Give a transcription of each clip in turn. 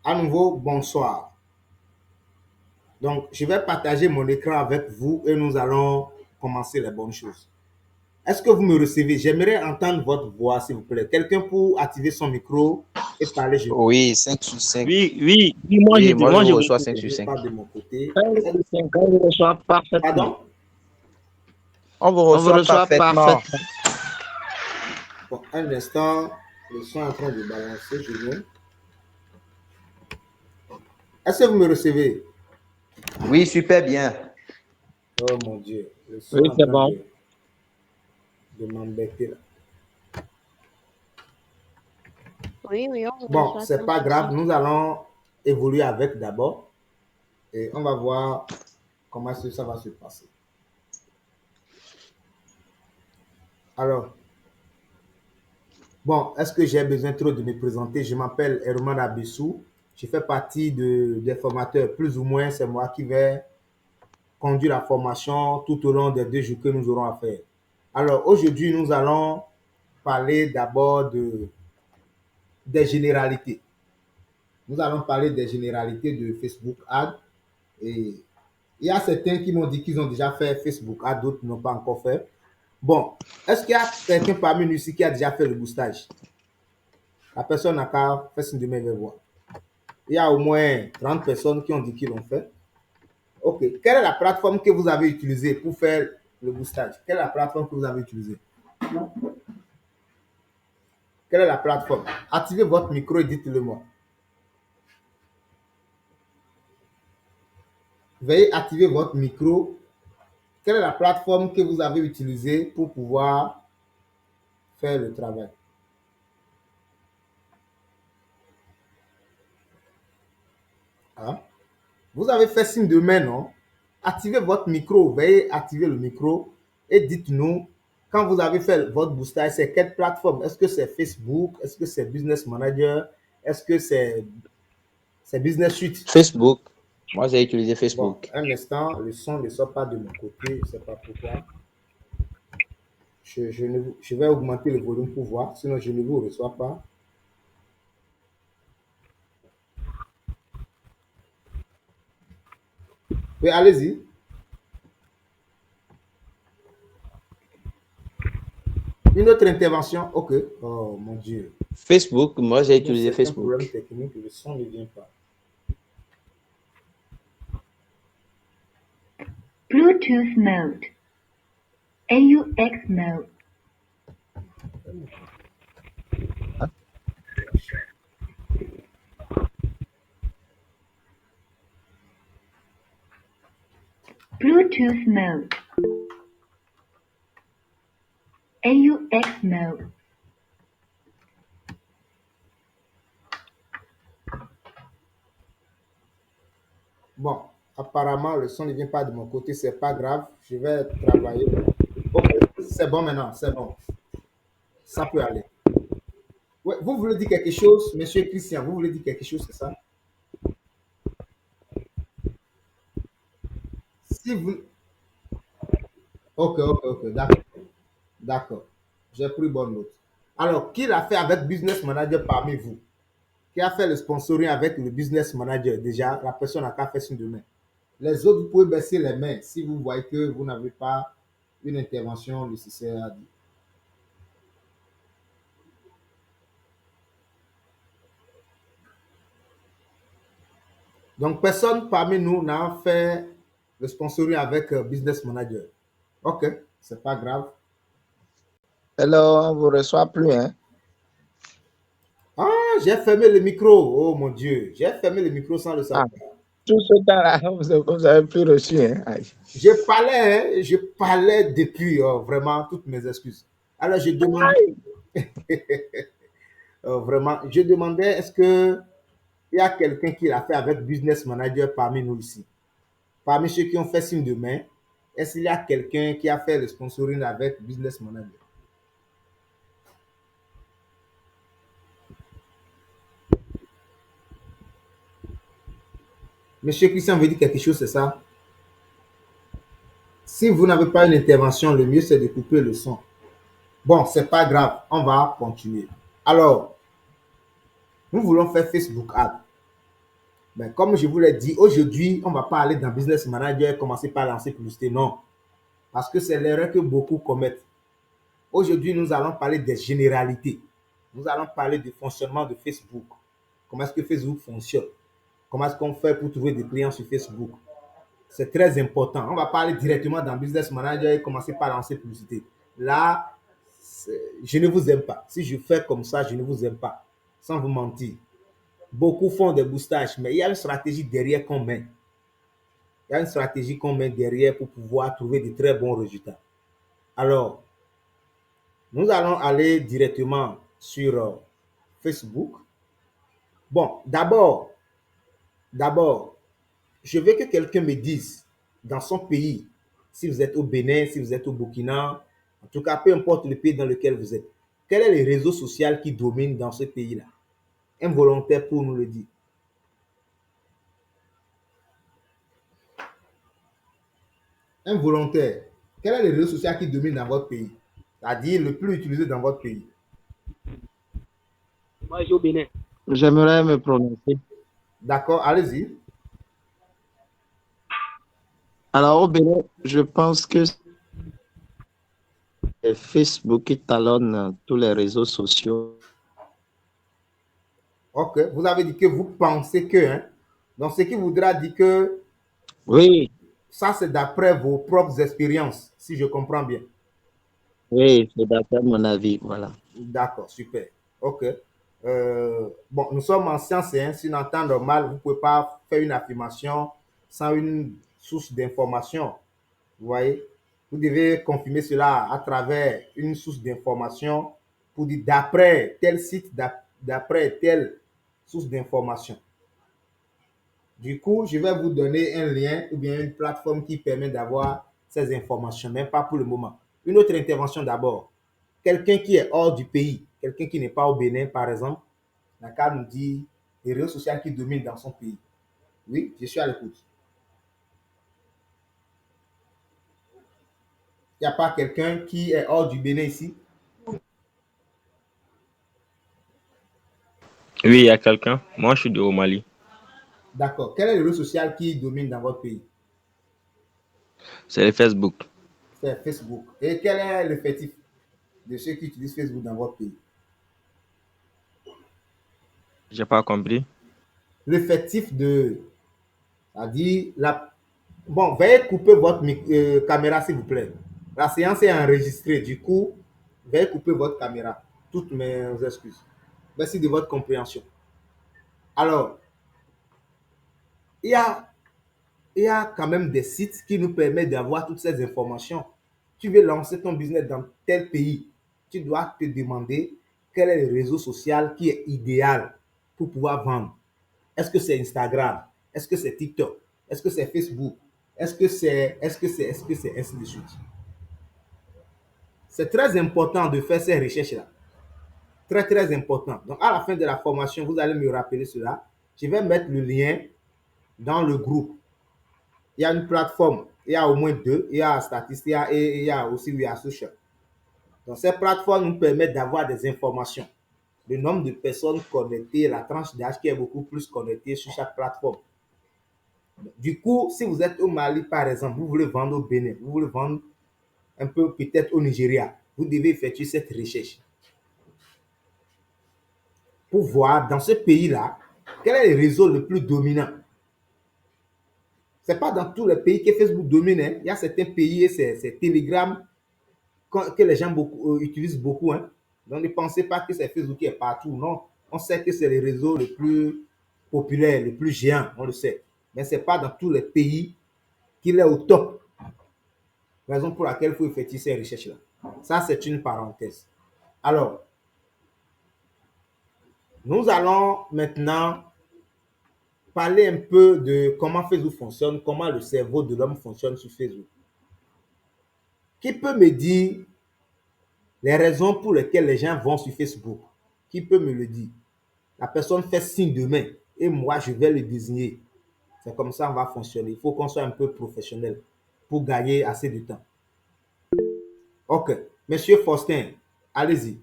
À nouveau, bonsoir. Donc, je vais partager mon écran avec vous et nous allons commencer les bonnes choses. Est-ce que vous me recevez? J'aimerais entendre votre voix, s'il vous plaît. Quelqu'un pour activer son micro et parler. Oui, 5 sur 5. Oui, Oui, moi je moi vous je reçois reçois 5 sur Je 5. parle de mon côté. 5 sur 5, on vous reçoit parfaitement. Pardon? On vous On vous reçoit reçoit parfaitement. parfaitement. Bon, un instant. Le son est en train de balancer. Je viens. Est-ce que vous me recevez? Oui, super bien. Oh mon Dieu. Le son Oui, est en c'est train bon. de m'embêter là. Oui, on vous Bon, reçoit c'est sans pas grave. souci. Nous allons évoluer avec d'abord. Et on va voir comment ça va se passer. Alors, bon, est-ce que j'ai besoin trop de me présenter? Je m'appelle Herman Abissou. Je fais partie des formateurs, plus ou moins, c'est moi qui vais conduire la formation tout au long des 2 jours que nous aurons à faire. Alors, aujourd'hui, nous allons parler d'abord des généralités. Nous allons parler des généralités de Facebook Ads. Et il y a certains qui m'ont dit qu'ils ont déjà fait Facebook Ads, d'autres n'ont pas encore fait. Bon, est-ce qu'il y a quelqu'un parmi nous ici qui a déjà fait le boostage? La personne n'a qu'à faire signe de main vers voir. Il y a au moins 30 personnes qui ont dit qu'ils l'ont fait. OK. Quelle est la plateforme que vous avez utilisée pour faire le boostage? Quelle est la plateforme que vous avez utilisée? Quelle est la plateforme? Activez votre micro et dites-le moi. Veuillez activer votre micro. Quelle est la plateforme que vous avez utilisée pour pouvoir faire le travail? Hein? Vous avez fait signe de main, non? Activez votre micro. Veuillez activer le micro et dites-nous, quand vous avez fait votre boostage, c'est quelle plateforme? Est-ce que c'est Facebook? Est-ce que c'est Business Manager? Est-ce que c'est Business Suite? Facebook. Moi j'ai utilisé Bon, Facebook. un instant, le son ne sort pas de mon côté, je ne sais pas pourquoi. Je vais augmenter le volume pour voir, sinon je ne vous reçois pas. Oui, allez-y. Une autre intervention? OK. Oh mon Dieu. Facebook, moi j'ai utilisé C'est un problème Facebook. technique, le son ne vient pas. Bluetooth mode. AUX mode. Bluetooth mode. AUX mode. Bon, apparemment, le son ne vient pas de mon côté, c'est pas grave. Je vais travailler. OK, c'est bon maintenant, c'est bon. Ça peut aller. Ouais, vous voulez dire quelque chose, monsieur Christian? Vous voulez dire quelque chose, c'est ça? Si vous. OK, d'accord. D'accord. J'ai pris bonne note. Alors, qui l'a fait avec Business Manager parmi vous? Qui a fait le sponsoring avec le Business Manager? Déjà, la personne n'a qu'à faire signe de main. Les autres, vous pouvez baisser les mains si vous voyez que vous n'avez pas une intervention nécessaire à dire. Donc, personne parmi nous n'a fait le sponsoring avec Business Manager. OK, c'est pas grave. Alors, on vous reçoit plus, hein? Ah, j'ai fermé le micro. Oh mon Dieu, j'ai fermé le micro sans le Ah, savoir. tout ce temps-là, vous avez plus reçu, hein? Aïe. Je parlais depuis, vraiment, toutes mes excuses. Alors, je demande, vraiment, je demandais, est-ce que il y a quelqu'un qui l'a fait avec Business Manager parmi nous ici? Parmi ceux qui ont fait signe de main, est-ce qu'il y a quelqu'un qui a fait le sponsoring avec Business Manager? Monsieur Christian veut dire quelque chose, c'est ça? Si vous n'avez pas une intervention, le mieux c'est de couper le son. Bon, c'est pas grave, on va continuer. Alors, nous voulons faire Facebook Ads. Mais comme je vous l'ai dit, aujourd'hui, on ne va pas aller dans Business Manager et commencer par lancer publicité. Non. Parce que c'est l'erreur que beaucoup commettent. Aujourd'hui, nous allons parler des généralités. Nous allons parler du fonctionnement de Facebook. Comment est-ce que Facebook fonctionne? Comment est-ce qu'on fait pour trouver des clients sur Facebook? C'est très important. On va parler directement dans Business Manager et commencer par lancer publicité. Là, je ne vous aime pas. Si je fais comme ça, je ne vous aime pas. Sans vous mentir. Beaucoup font des boostages, mais il y a une stratégie derrière qu'on met. Il y a une stratégie qu'on met derrière pour pouvoir trouver de très bons résultats. Alors, nous allons aller directement sur Facebook. Bon, d'abord, je veux que quelqu'un me dise dans son pays, si vous êtes au Bénin, si vous êtes au Burkina, en tout cas, peu importe le pays dans lequel vous êtes, quel est le réseau social qui domine dans ce pays-là? Un volontaire pour nous le dire. Un volontaire, quel est le réseau social qui domine dans votre pays? C'est-à-dire le plus utilisé dans votre pays. Moi, je suis au Bénin. J'aimerais me prononcer. D'accord, allez-y. Alors, au Bénin, je pense que c'est Facebook qui talonne tous les réseaux sociaux. Ok, vous avez dit que vous pensez que, hein? Donc, ce qui voudra dire que Oui, ça, c'est d'après vos propres expériences, si je comprends bien. oui, c'est d'après mon avis, voilà. D'accord, super. Ok. Bon, nous sommes en sciences, hein. Si en temps normal, vous ne pouvez pas faire une affirmation sans une source d'information. Vous voyez? Vous devez confirmer cela à travers une source d'information pour dire d'après tel site, d'après telle source d'information. Du coup, je vais vous donner un lien ou bien une plateforme qui permet d'avoir ces informations, mais pas pour le moment. Une autre intervention d'abord. Quelqu'un qui est hors du pays, quelqu'un qui n'est pas au Bénin, par exemple, n'a qu'à nous dire les réseaux sociaux qui dominent dans son pays. Oui, je suis à l'écoute. Il n'y a pas quelqu'un qui est hors du Bénin ici? Oui, il y a quelqu'un. Moi, je suis au Mali. D'accord. Quel est le réseau social qui domine dans votre pays? C'est le Facebook. C'est Facebook. Et quel est l'effectif de ceux qui utilisent Facebook dans votre pays? J'ai pas compris. L'effectif de, c'est-à-dire la... Bon, veuillez couper votre caméra, s'il vous plaît. La séance est enregistrée. Du coup, veuillez couper votre caméra. Toutes mes excuses. Merci de votre compréhension. Alors, il y a, il y a quand même des sites qui nous permettent d'avoir toutes ces informations. Tu veux lancer ton business dans tel pays, tu dois te demander quel est le réseau social qui est idéal pour pouvoir vendre. Est-ce que c'est Instagram? Est-ce que c'est TikTok? Est-ce que c'est Facebook? Est-ce que c'est ainsi de suite? C'est très important de faire ces recherches-là. Très, très important. Donc, à la fin de la formation, vous allez me rappeler cela. Je vais mettre le lien dans le groupe. Il y a une plateforme. Il y a au moins deux. Il y a Statistica et il y a aussi We Are Social. Donc, ces plateformes nous permettent d'avoir des informations. Le nombre de personnes connectées, la tranche d'âge qui est beaucoup plus connectée sur chaque plateforme. Du coup, si vous êtes au Mali, par exemple, vous voulez vendre au Bénin, vous voulez vendre un peu peut-être au Nigeria, vous devez effectuer cette recherche pour voir dans ce pays-là quel est le réseau le plus dominant. Ce n'est pas dans tous les pays que Facebook domine. Hein. Il y a certains pays et c'est Telegram que les gens utilisent beaucoup. Hein. Donc ne pensez pas que c'est Facebook qui est partout. Non, on sait que c'est le réseau le plus populaire, le plus géant, on le sait. Mais ce n'est pas dans tous les pays qu'il est au top. Raison pour laquelle il faut effectuer ces recherches-là. Ça, c'est une parenthèse. Alors, nous allons maintenant parler un peu de comment Facebook fonctionne, comment le cerveau de l'homme fonctionne sur Facebook. Qui peut me dire les raisons pour lesquelles les gens vont sur Facebook? Qui peut me le dire? La personne fait signe de main et moi, je vais le désigner. C'est comme ça qu'on va fonctionner. Il faut qu'on soit un peu professionnel pour gagner assez de temps. Ok. Monsieur Faustin, allez-y.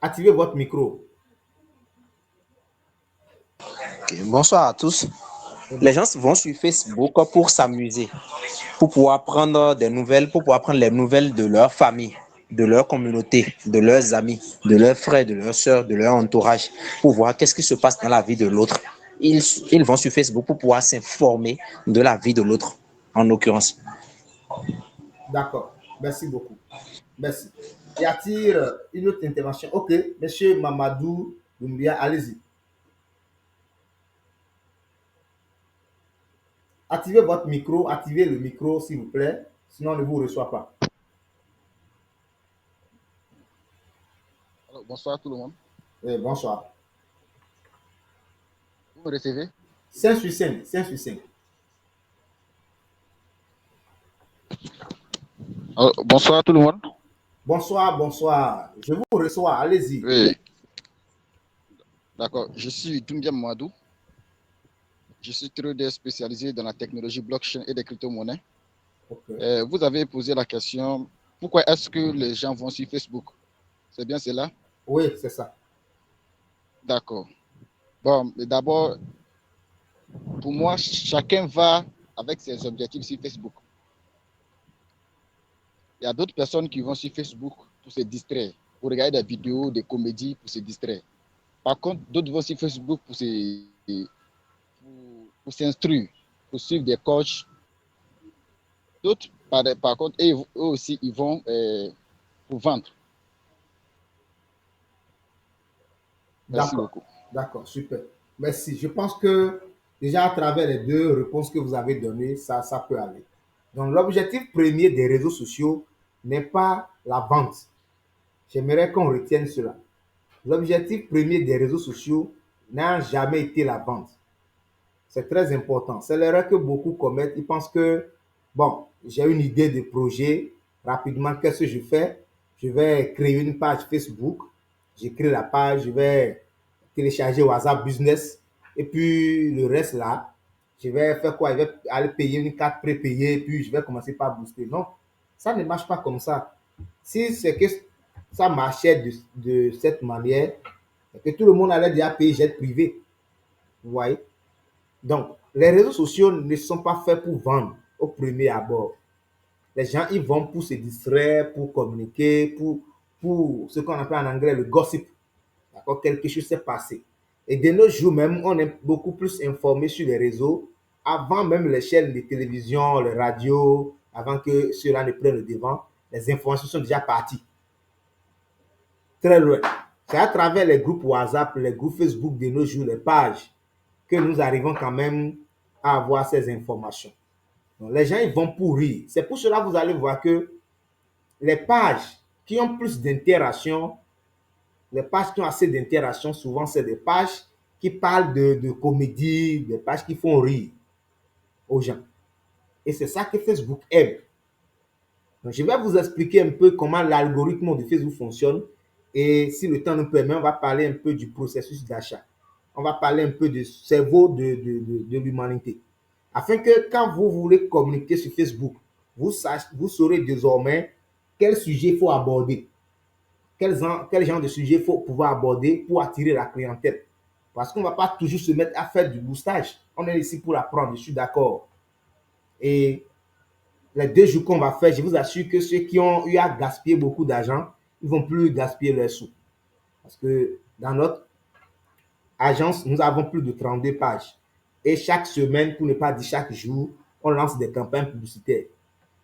Activez votre micro. Ok, bonsoir à tous. Les gens vont sur Facebook pour s'amuser, pour pouvoir prendre des nouvelles, pour pouvoir prendre les nouvelles de leur famille, de leur communauté, de leurs amis, de leurs frères, de leurs sœurs, de leur entourage, pour voir qu'est-ce qui se passe dans la vie de l'autre. Ils vont sur Facebook pour pouvoir s'informer de la vie de l'autre, en l'occurrence. D'accord. Merci beaucoup. Merci. Y a-t-il une autre intervention? Ok, monsieur Mamadou Doumbia, allez-y. Activez votre micro, activez le micro s'il vous plaît, sinon on ne vous reçoit pas. Alors, bonsoir tout le monde. Bonsoir. Vous me recevez? 5 sur 5, 5 sur 5. Alors, bonsoir tout le monde. Bonsoir, bonsoir. Je vous reçois, allez-y. Oui. D'accord. Je suis Doumbia Mamadou. Je suis trader spécialisé dans la technologie blockchain et des crypto-monnaies. Okay. Vous avez posé la question, pourquoi est-ce que les gens vont sur Facebook? C'est bien cela? Oui, c'est ça. D'accord. Bon, d'abord, pour moi, chacun va avec ses objectifs sur Facebook. Il y a d'autres personnes qui vont sur Facebook pour se distraire, pour regarder des vidéos, des comédies, pour se distraire. Par contre, d'autres vont sur Facebook pour s'instruire, pour suivre des coachs. D'autres, par contre, eux aussi, ils vont pour vendre. Merci beaucoup. D'accord, super. Merci. Je pense que déjà à travers les deux réponses que vous avez données, ça peut aller. Donc l'objectif premier des réseaux sociaux n'est pas la vente. J'aimerais qu'on retienne cela. L'objectif premier des réseaux sociaux n'a jamais été la vente. C'est très important. C'est l'erreur que beaucoup commettent. Ils pensent que, bon, j'ai une idée de projet. Rapidement, qu'est-ce que je fais? Je vais créer une page Facebook. J'écris la page, je vais télécharger WhatsApp Business. Et puis, le reste là, je vais faire quoi? Je vais aller payer une carte prépayée, puis je vais commencer par booster. Non, ça ne marche pas comme ça. Si c'est que ça marchait de cette manière, que tout le monde allait déjà payer jet privé. Vous voyez? Donc, les réseaux sociaux ne sont pas faits pour vendre au premier abord. Les gens, ils vont pour se distraire, pour communiquer, pour ce qu'on appelle en anglais le gossip. D'accord? Quelque chose s'est passé. Et de nos jours même, on est beaucoup plus informé sur les réseaux, avant même les chaînes de télévision, les radios, avant que cela ne prenne le devant, les informations sont déjà parties. Très loin. C'est à travers les groupes WhatsApp, les groupes Facebook de nos jours, les pages, que nous arrivons quand même à avoir ces informations. Donc, les gens, ils vont pour rire. C'est pour cela que vous allez voir que les pages qui ont plus d'interaction, les pages qui ont assez d'interaction, souvent, c'est des pages qui parlent de comédie, des pages qui font rire aux gens. Et c'est ça que Facebook aime. Donc, je vais vous expliquer un peu comment l'algorithme de Facebook fonctionne. Et si le temps nous permet, on va parler un peu du processus d'achat. On va parler un peu du cerveau de l'humanité. Afin que quand vous voulez communiquer sur Facebook, vous saurez désormais quel sujet il faut aborder. Quel genre de sujet il faut pouvoir aborder pour attirer la clientèle. Parce qu'on ne va pas toujours se mettre à faire du boostage. On est ici pour apprendre, je suis d'accord. Et les 2 jours qu'on va faire, je vous assure que ceux qui ont eu à gaspiller beaucoup d'argent, ils ne vont plus gaspiller leurs sous. Parce que dans notre agence, nous avons plus de 32 pages. Et chaque semaine, pour ne pas dire chaque jour, on lance des campagnes publicitaires.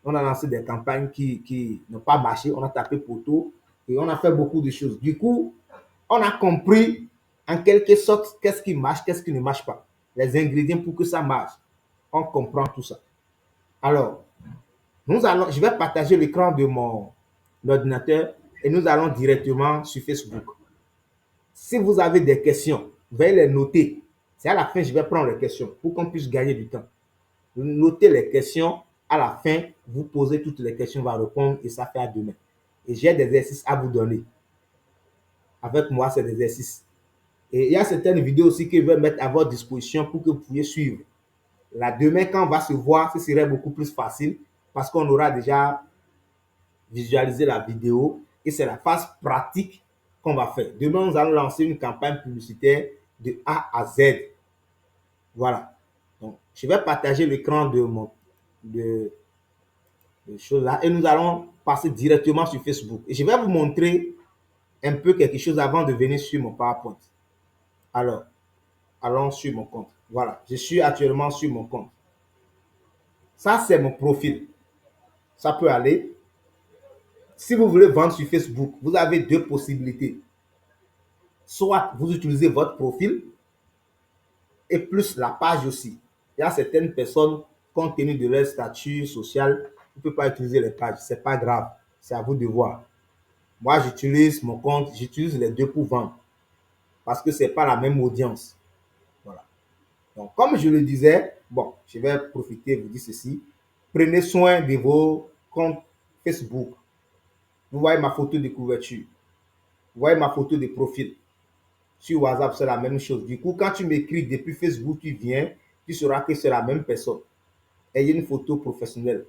On a lancé des campagnes qui n'ont pas marché. On a tapé poteau et on a fait beaucoup de choses. Du coup, on a compris en quelque sorte qu'est-ce qui marche, qu'est-ce qui ne marche pas. Les ingrédients pour que ça marche. On comprend tout ça. Alors, je vais partager l'écran de mon ordinateur et nous allons directement sur Facebook. Si vous avez des questions, veuillez les noter. C'est à la fin, je vais prendre les questions pour qu'on puisse gagner du temps. Vous notez les questions. À la fin, vous posez toutes les questions, on va répondre et ça fait à demain. Et j'ai des exercices à vous donner. Avec moi, c'est des exercices. Et il y a certaines vidéos aussi que je vais mettre à votre disposition pour que vous puissiez suivre. Là, demain, quand on va se voir, ce serait beaucoup plus facile parce qu'on aura déjà visualisé la vidéo et c'est la phase pratique qu'on va faire. Demain, nous allons lancer une campagne publicitaire de A à Z. Voilà. Donc, je vais partager l'écran de choses là et nous allons passer directement sur Facebook. Et je vais vous montrer un peu quelque chose avant de venir sur mon PowerPoint. Alors, allons sur mon compte. Voilà, je suis actuellement sur mon compte. Ça, c'est mon profil. Ça peut aller. Si vous voulez vendre sur Facebook, vous avez deux possibilités. Soit vous utilisez votre profil et plus la page aussi. Il y a certaines personnes, compte tenu de leur statut social, ne peuvent pas utiliser les pages. Ce n'est pas grave. C'est à vous de voir. Moi, j'utilise mon compte, j'utilise les deux pour vendre. Parce que ce n'est pas la même audience. Voilà. Donc, comme je le disais, bon, je vais profiter et vous dire ceci. Prenez soin de vos comptes Facebook. Vous voyez ma photo de couverture. Vous voyez ma photo de profil. Sur WhatsApp, c'est la même chose. Du coup, quand tu m'écris depuis Facebook, tu viens, tu sauras que c'est la même personne. Ayez une photo professionnelle.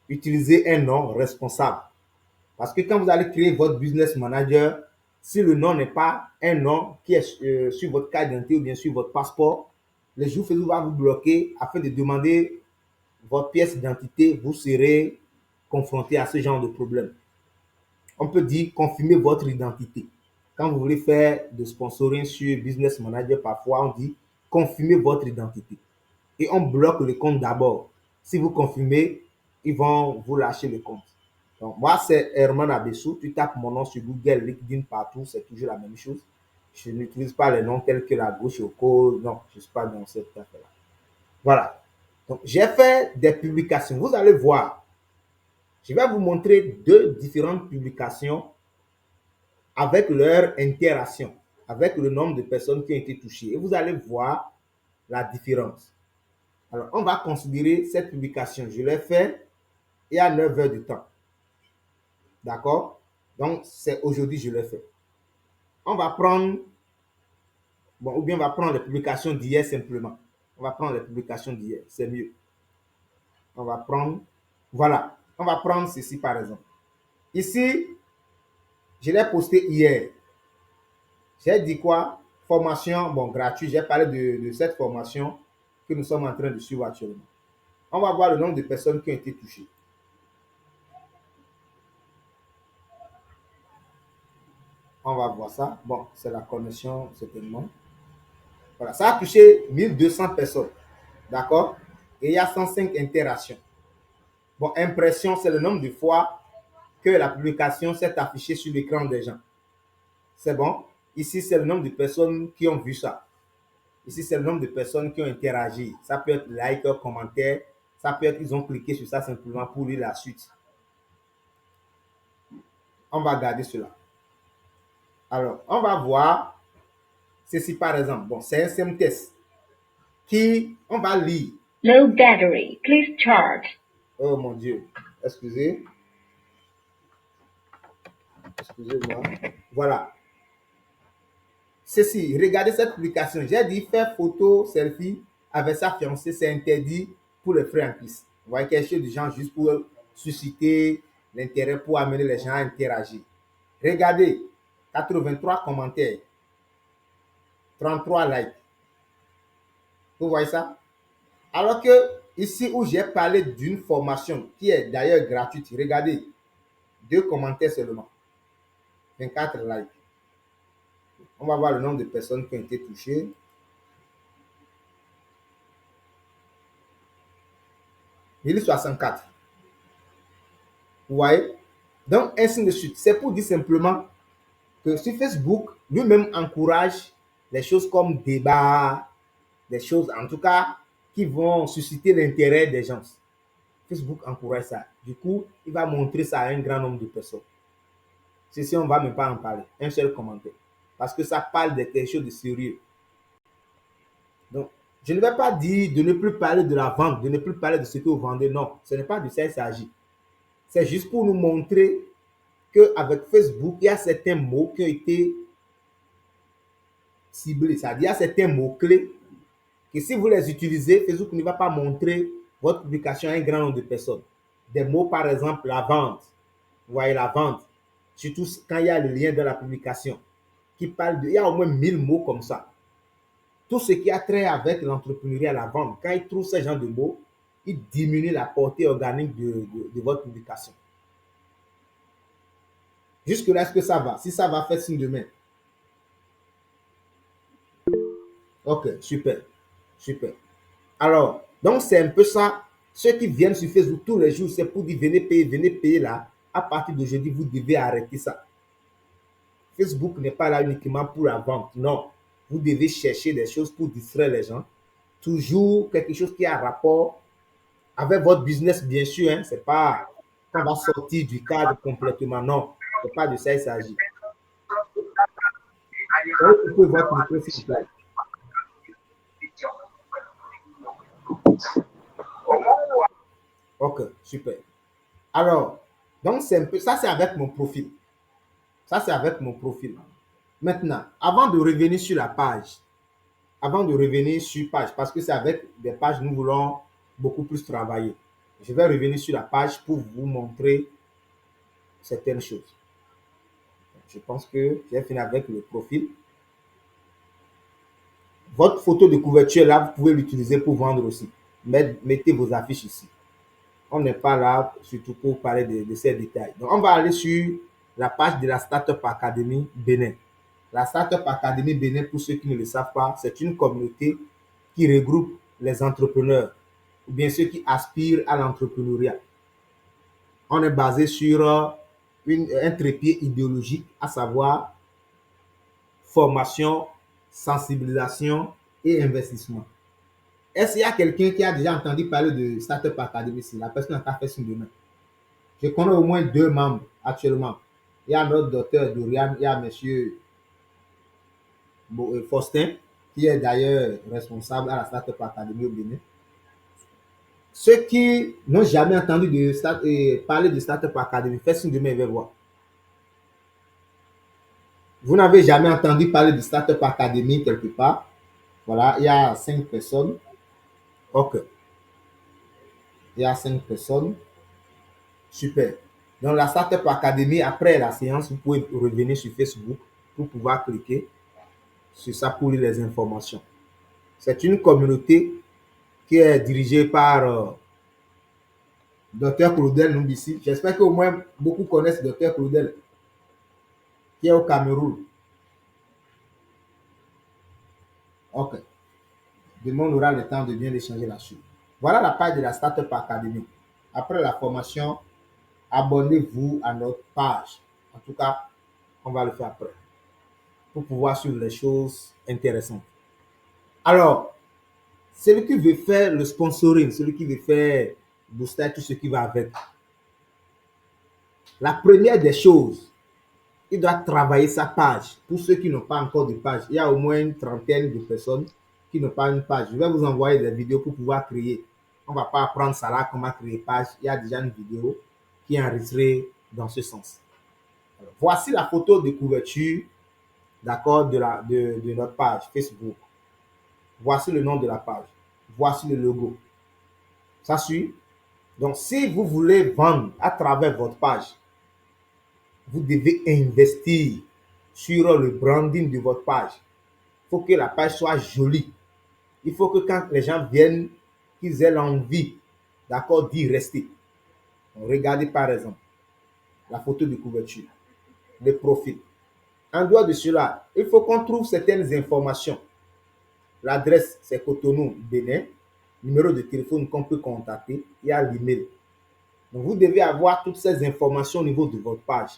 Utilisez un nom responsable. Parce que quand vous allez créer votre business manager, si le nom n'est pas un nom qui est sur votre carte d'identité ou bien sur votre passeport, le jour Facebook va vous bloquer afin de demander votre pièce d'identité. Vous serez confronté à ce genre de problème. On peut dire confirmer votre identité. Quand vous voulez faire de sponsoring sur Business Manager, parfois on dit confirmer votre identité. Et on bloque le compte d'abord. Si vous confirmez, ils vont vous lâcher le compte. Donc, moi, c'est Herman Abessou. Tu tapes mon nom sur Google, LinkedIn, partout, c'est toujours la même chose. Je n'utilise pas les noms tels que la gauche au code. Non, je ne suis pas dans cette affaire-là. Voilà. Donc, j'ai fait des publications. Vous allez voir. Je vais vous montrer deux différentes publications avec leur interaction, avec le nombre de personnes qui ont été touchées. Et vous allez voir la différence. Alors, on va considérer cette publication. Je l'ai fait il y a 9 heures de temps. D'accord? Donc, c'est aujourd'hui que je l'ai fait. On va prendre, bon, ou bien on va prendre les publications d'hier simplement. On va prendre les publications d'hier, c'est mieux. On va prendre, voilà, on va prendre ceci par exemple. Ici, je l'ai posté hier. J'ai dit quoi? Formation, bon, gratuite. J'ai parlé de cette formation que nous sommes en train de suivre actuellement. On va voir le nombre de personnes qui ont été touchées. On va voir ça. Bon, c'est la connexion, certainement. Voilà, ça a touché 1200 personnes. D'accord? Et il y a 105 interactions. Bon, impression, c'est le nombre de fois que la publication s'est affichée sur l'écran des gens. C'est bon? Ici, c'est le nombre de personnes qui ont vu ça. Ici, c'est le nombre de personnes qui ont interagi. Ça peut être like, commentaire. Ça peut être qu'ils ont cliqué sur ça simplement pour lire la suite. On va garder cela. Alors, on va voir ceci par exemple. Bon, c'est un SEM test qui, on va lire. Low battery. Please charge. Oh mon Dieu. Excusez. Excusez-moi. Voilà. Ceci, regardez cette publication. J'ai dit faire photo, selfie avec sa fiancée, c'est interdit pour les frères en Christ. Vous voyez quelque chose de genre juste pour susciter l'intérêt, pour amener les gens à interagir. Regardez, 83 commentaires, 33 likes. Vous voyez ça? Alors que ici où j'ai parlé d'une formation qui est d'ailleurs gratuite, regardez, 2 commentaires seulement, 24 likes. On va voir le nombre de personnes qui ont été touchées. Il est 64. Vous voyez? Donc, ainsi de suite. C'est pour dire simplement que sur Facebook, lui-même encourage les choses comme débat, des choses en tout cas qui vont susciter l'intérêt des gens. Facebook encourage ça. Du coup, il va montrer ça à un grand nombre de personnes. Ceci, on ne va même pas en parler. Un seul commentaire. Parce que ça parle de quelque chose de sérieux. Donc, je ne vais pas dire de ne plus parler de la vente, de ne plus parler de ce que vous vendez. Non, ce n'est pas de ça qu'il s'agit. C'est juste pour nous montrer qu'avec Facebook, il y a certains mots qui ont été ciblés. C'est-à-dire, il y a certains mots-clés que si vous les utilisez, Facebook ne va pas montrer votre publication à un grand nombre de personnes. Des mots, par exemple, la vente. Vous voyez la vente. Surtout quand il y a le lien dans la publication qui parle de... Il y a au moins 1000 mots comme ça. tout ce qui a trait avec l'entrepreneuriat, la vente, quand ils trouvent ce genre de mots, ils diminuent la portée organique de votre publication. Jusque-là, est-ce que ça va? Si ça va, faites signe de main. Ok, super. Super. Alors, donc c'est un peu ça. Ceux qui viennent sur Facebook tous les jours, c'est pour dire venez payer là. À partir d'aujourd'hui, vous devez arrêter ça. Facebook n'est pas là uniquement pour la vente. Non. Vous devez chercher des choses pour distraire les gens. Toujours quelque chose qui a rapport avec votre business, bien sûr. Hein. C'est pas qu'on va sortir du cadre complètement. Non. C'est pas de ça il s'agit. Vous pouvez votre micro, s'il vous plaît. Ok, super. Alors, donc c'est un peu ça, c'est avec mon profil. Ça, c'est avec mon profil. Maintenant, avant de revenir sur la page, parce que c'est avec des pages nous voulons beaucoup plus travailler. Je vais revenir sur la page pour vous montrer certaines choses. Je pense que j'ai fini avec le profil. Votre photo de couverture, là, vous pouvez l'utiliser pour vendre aussi. Mettez vos affiches ici. On n'est pas là surtout pour parler de ces détails. Donc, on va aller sur la page de la Startup Academy Bénin. La Startup Academy Bénin, pour ceux qui ne le savent pas, c'est une communauté qui regroupe les entrepreneurs ou bien ceux qui aspirent à l'entrepreneuriat. On est basé sur un trépied idéologique, à savoir formation, sensibilisation et investissement. Est-ce qu'il y a quelqu'un qui a déjà entendu parler de Startup Academy? Si la personne n'a pas fait son domaine. Je connais au moins 2 membres actuellement. Il y a notre docteur Dorian, il y a monsieur Faustin, qui est d'ailleurs responsable à la Startup Academy au Bénin. Ceux qui n'ont jamais entendu parler de Startup Academy, faites signe de main, je vais voir. Vous n'avez jamais entendu parler de Startup Academy quelque part. Voilà, il y a 5 personnes. Ok. Il y a 5 personnes. Super. Donc, la Startup Academy, après la séance, vous pouvez revenir sur Facebook pour pouvoir cliquer sur ça pour lire les informations. C'est une communauté qui est dirigée par Dr Claudel Numbissi. J'espère qu'au moins beaucoup connaissent Dr Claudel, qui est au Cameroun. Ok. Demain, on aura le temps de bien échanger là-dessus. Voilà la page de la Startup Academy. Après la formation, abonnez-vous à notre page. En tout cas, on va le faire après pour pouvoir suivre les choses intéressantes. Alors, celui qui veut faire le sponsoring, celui qui veut faire booster tout ce qui va avec, la première des choses, il doit travailler sa page. Pour ceux qui n'ont pas encore de page, il y a au moins une trentaine de personnes qui n'ont pas une page. Je vais vous envoyer des vidéos pour pouvoir créer. On ne va pas apprendre ça là, comment créer une page. Il y a déjà une vidéo qui est enregistrée dans ce sens. Alors, voici la photo de couverture, d'accord, de notre page Facebook. Voici le nom de la page. Voici le logo. Ça suit? Donc, si vous voulez vendre à travers votre page, vous devez investir sur le branding de votre page. Il faut que la page soit jolie. Il faut que quand les gens viennent, qu'ils aient l'envie, d'accord, d'y rester. Donc, regardez par exemple la photo de couverture, le profil. En dehors de cela, il faut qu'on trouve certaines informations. L'adresse, c'est Cotonou, Bénin. Numéro de téléphone qu'on peut contacter. Il y a l'email. Donc, vous devez avoir toutes ces informations au niveau de votre page.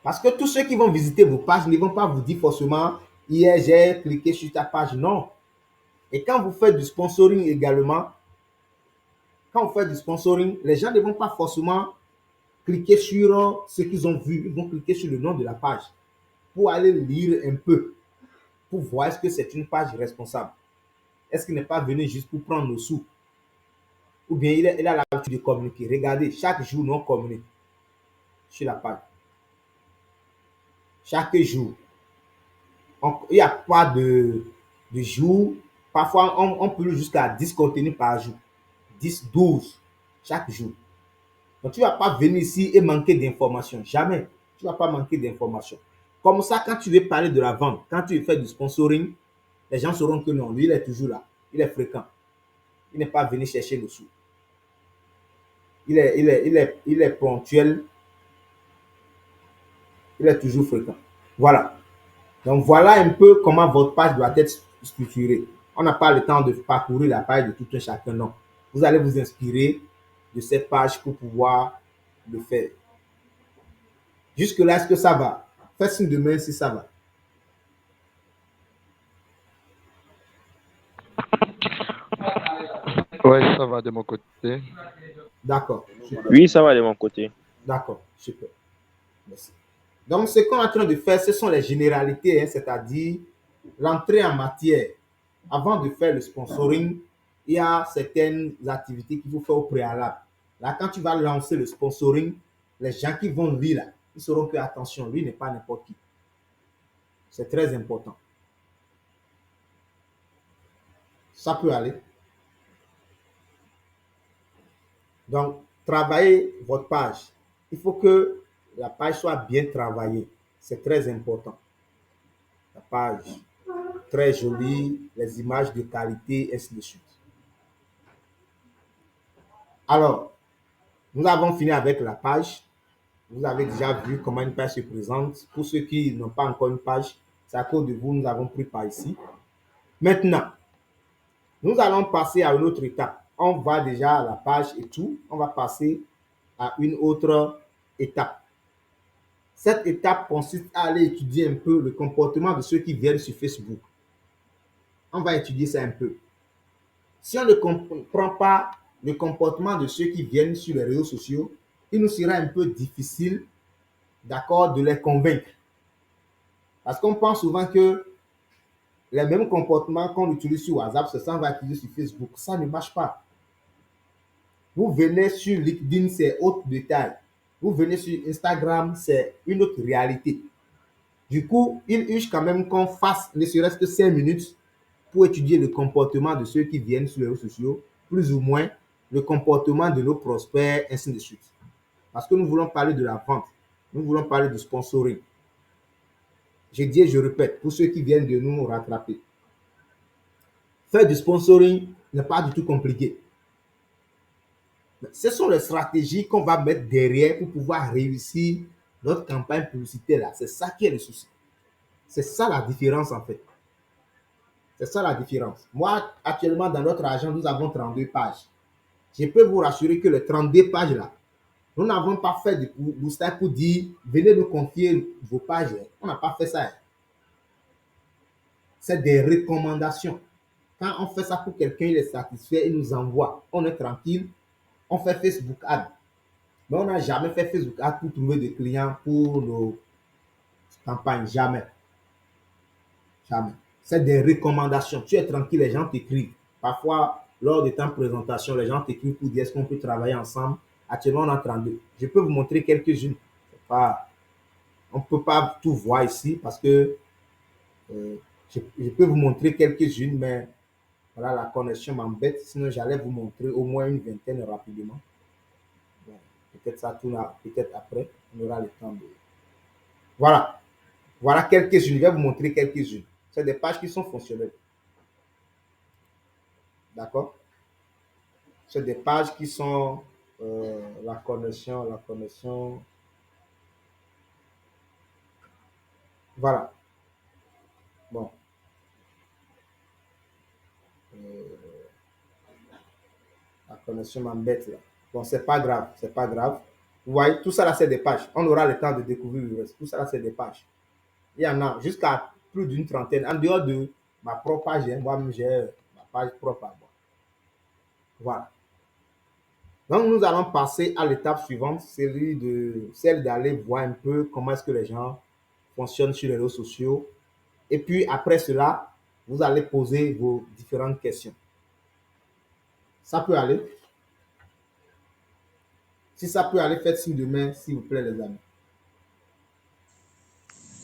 Parce que tous ceux qui vont visiter vos pages ne vont pas vous dire forcément « Hier, j'ai cliqué sur ta page ». Non. Et quand vous faites du sponsoring également, les gens ne vont pas forcément cliquer sur ce qu'ils ont vu. Ils vont cliquer sur le nom de la page pour aller lire un peu, pour voir est-ce que c'est une page responsable. Est-ce qu'il n'est pas venu juste pour prendre nos sous? Ou bien il a l'habitude de communiquer. Regardez, chaque jour, nous on communique sur la page. Chaque jour. Il n'y a pas de jour. Parfois, on peut jusqu'à 10 contenus par jour. 10, 12 chaque jour. Donc, tu ne vas pas venir ici et manquer d'informations. Jamais. Tu ne vas pas manquer d'informations. Comme ça, quand tu veux parler de la vente, quand tu fais du sponsoring, les gens sauront que non, lui, il est toujours là. Il est fréquent. Il n'est pas venu chercher le sou. Il est ponctuel. Il est toujours fréquent. Voilà. Donc, voilà un peu comment votre page doit être structurée. On n'a pas le temps de parcourir la page de tout un chacun, non. Vous allez vous inspirer de cette page pour pouvoir le faire. Jusque-là, est-ce que ça va? Faites signe de main si ça va. Oui, ça va de mon côté. D'accord. Super. Oui, ça va de mon côté. D'accord. Super. Merci. Donc, ce qu'on est en train de faire, ce sont les généralités, hein, c'est-à-dire l'entrée en matière. Avant de faire le sponsoring, il y a certaines activités qu'il faut faire au préalable. Là, quand tu vas lancer le sponsoring, les gens qui vont lire, là, ils sauront que, attention, lui n'est pas n'importe qui. C'est très important. Ça peut aller. Donc, travaillez votre page. Il faut que la page soit bien travaillée. C'est très important. La page très jolie, les images de qualité, ainsi de suite. Alors, nous avons fini avec la page. Vous avez déjà vu comment une page se présente. Pour ceux qui n'ont pas encore une page, c'est à cause de vous, nous avons pris par ici. Maintenant, nous allons passer à une autre étape. On voit déjà la page et tout. On va passer à une autre étape. Cette étape consiste à aller étudier un peu le comportement de ceux qui viennent sur Facebook. On va étudier ça un peu. Si on ne comprend pas le comportement de ceux qui viennent sur les réseaux sociaux, il nous sera un peu difficile, d'accord, de les convaincre. Parce qu'on pense souvent que les mêmes comportements qu'on utilise sur WhatsApp, c'est ça qu'on va utiliser sur Facebook. Ça ne marche pas. Vous venez sur LinkedIn, c'est autre détail. Vous venez sur Instagram, c'est une autre réalité. Du coup, il urge quand même qu'on fasse ne serait-ce que 5 minutes pour étudier le comportement de ceux qui viennent sur les réseaux sociaux, plus ou moins le comportement de nos prospects, ainsi de suite. Parce que nous voulons parler de la vente, nous voulons parler du sponsoring. Je dis et je répète, pour ceux qui viennent de nous rattraper. Faire du sponsoring n'est pas du tout compliqué. Ce sont les stratégies qu'on va mettre derrière pour pouvoir réussir notre campagne publicitaire là. C'est ça qui est le souci. C'est ça la différence en fait. C'est ça la différence. Moi, actuellement, dans notre agent, nous avons 32 pages. Je peux vous rassurer que les 32 pages là, nous n'avons pas fait de booster pour dire venez nous confier vos pages. On n'a pas fait ça. C'est des recommandations. Quand on fait ça pour quelqu'un, il est satisfait, il nous envoie. On est tranquille. On fait Facebook Ad. Mais on n'a jamais fait Facebook Ad pour trouver des clients pour nos campagnes. Jamais. Jamais. C'est des recommandations. Tu es tranquille, les gens t'écrivent. Parfois, lors de ta présentation, les gens t'écrivent pour dire est-ce qu'on peut travailler ensemble. Actuellement, on a 32. Je peux vous montrer quelques-unes. On ne peut pas tout voir ici parce que je peux vous montrer quelques-unes, mais voilà, la connexion m'embête. Sinon, j'allais vous montrer au moins une vingtaine rapidement. Bon, peut-être ça tourne, peut-être après, on aura le temps de. Voilà. Voilà quelques-unes. Je vais vous montrer quelques-unes. C'est des pages qui sont fonctionnelles. D'accord? C'est des pages qui sont la connexion, la connexion. Voilà. Bon. La connexion m'embête là. Bon, c'est pas grave, c'est pas grave. Vous voyez, tout ça là, c'est des pages. On aura le temps de découvrir le reste. Tout ça là, c'est des pages. Il y en a jusqu'à plus d'une trentaine. En dehors de ma propre page, hein, moi-même, j'ai ma page propre à moi. Voilà. Donc, nous allons passer à l'étape suivante, celle d'aller voir un peu comment est-ce que les gens fonctionnent sur les réseaux sociaux. Et puis, après cela, vous allez poser vos différentes questions. Ça peut aller? Si ça peut aller, faites signe de main, s'il vous plaît, les amis.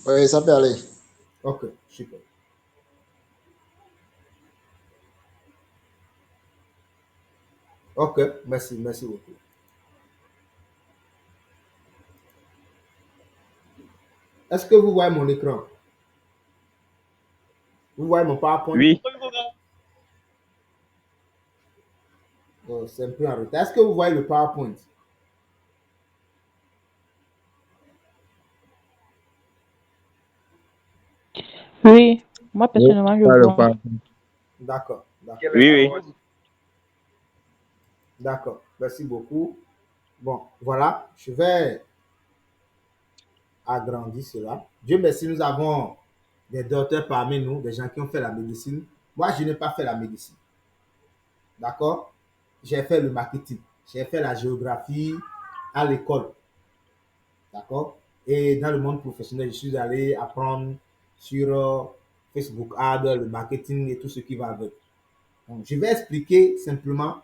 Oui, ça peut aller. Ok, super. Ok, merci, merci beaucoup. Est-ce que vous voyez mon écran? Vous voyez mon PowerPoint? Oui. Oh, c'est un peu en retard. Est-ce que vous voyez le PowerPoint? Oui, moi personnellement, je Pas le vois. pas. D'accord, d'accord, Oui, oui. d'accord. Merci beaucoup. Bon, voilà, je vais agrandir cela. Dieu merci, nous avons des docteurs parmi nous, des gens qui ont fait la médecine. Moi, je n'ai pas fait la médecine. D'accord? J'ai fait le marketing. J'ai fait la géographie à l'école. D'accord? Et dans le monde professionnel, je suis allé apprendre sur Facebook Ads, le marketing et tout ce qui va avec. Donc, je vais expliquer simplement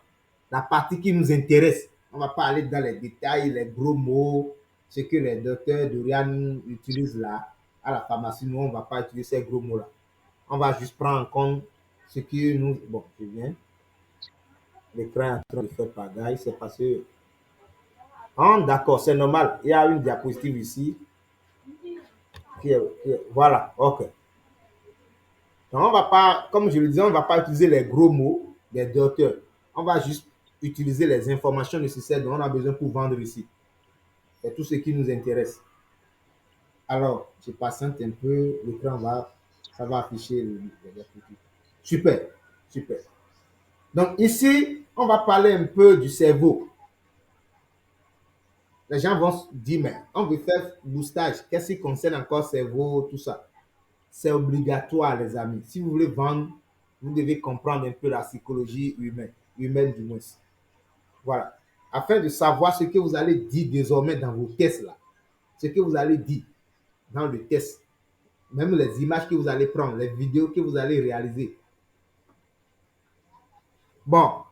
la partie qui nous intéresse. On ne va pas aller dans les détails, les gros mots, ce que les docteurs Dorian utilisent là. À la pharmacie, nous, on ne va pas utiliser ces gros mots-là. On va juste prendre en compte ce qui nous... Bon, je viens. L'écran est en train de faire pagaille. C'est parce que... Ah, d'accord, c'est normal. Il y a une diapositive ici. Voilà, ok. Donc, on va pas, comme je le disais, on ne va pas utiliser les gros mots des docteurs. On va juste utiliser les informations nécessaires dont on a besoin pour vendre ici. C'est tout ce qui nous intéresse. Alors, je patiente un peu, l'écran va, ça va afficher le diapositive. Super, super. Donc ici, on va parler un peu du cerveau. Les gens vont se dire, mais on veut faire boostage. Qu'est-ce qui concerne encore cerveau, tout ça? C'est obligatoire, les amis. Si vous voulez vendre, vous devez comprendre un peu la psychologie humaine du moins. Voilà. Afin de savoir ce que vous allez dire désormais dans vos tests là. Ce que vous allez dire dans le test. Même les images que vous allez prendre, les vidéos que vous allez réaliser. Bon,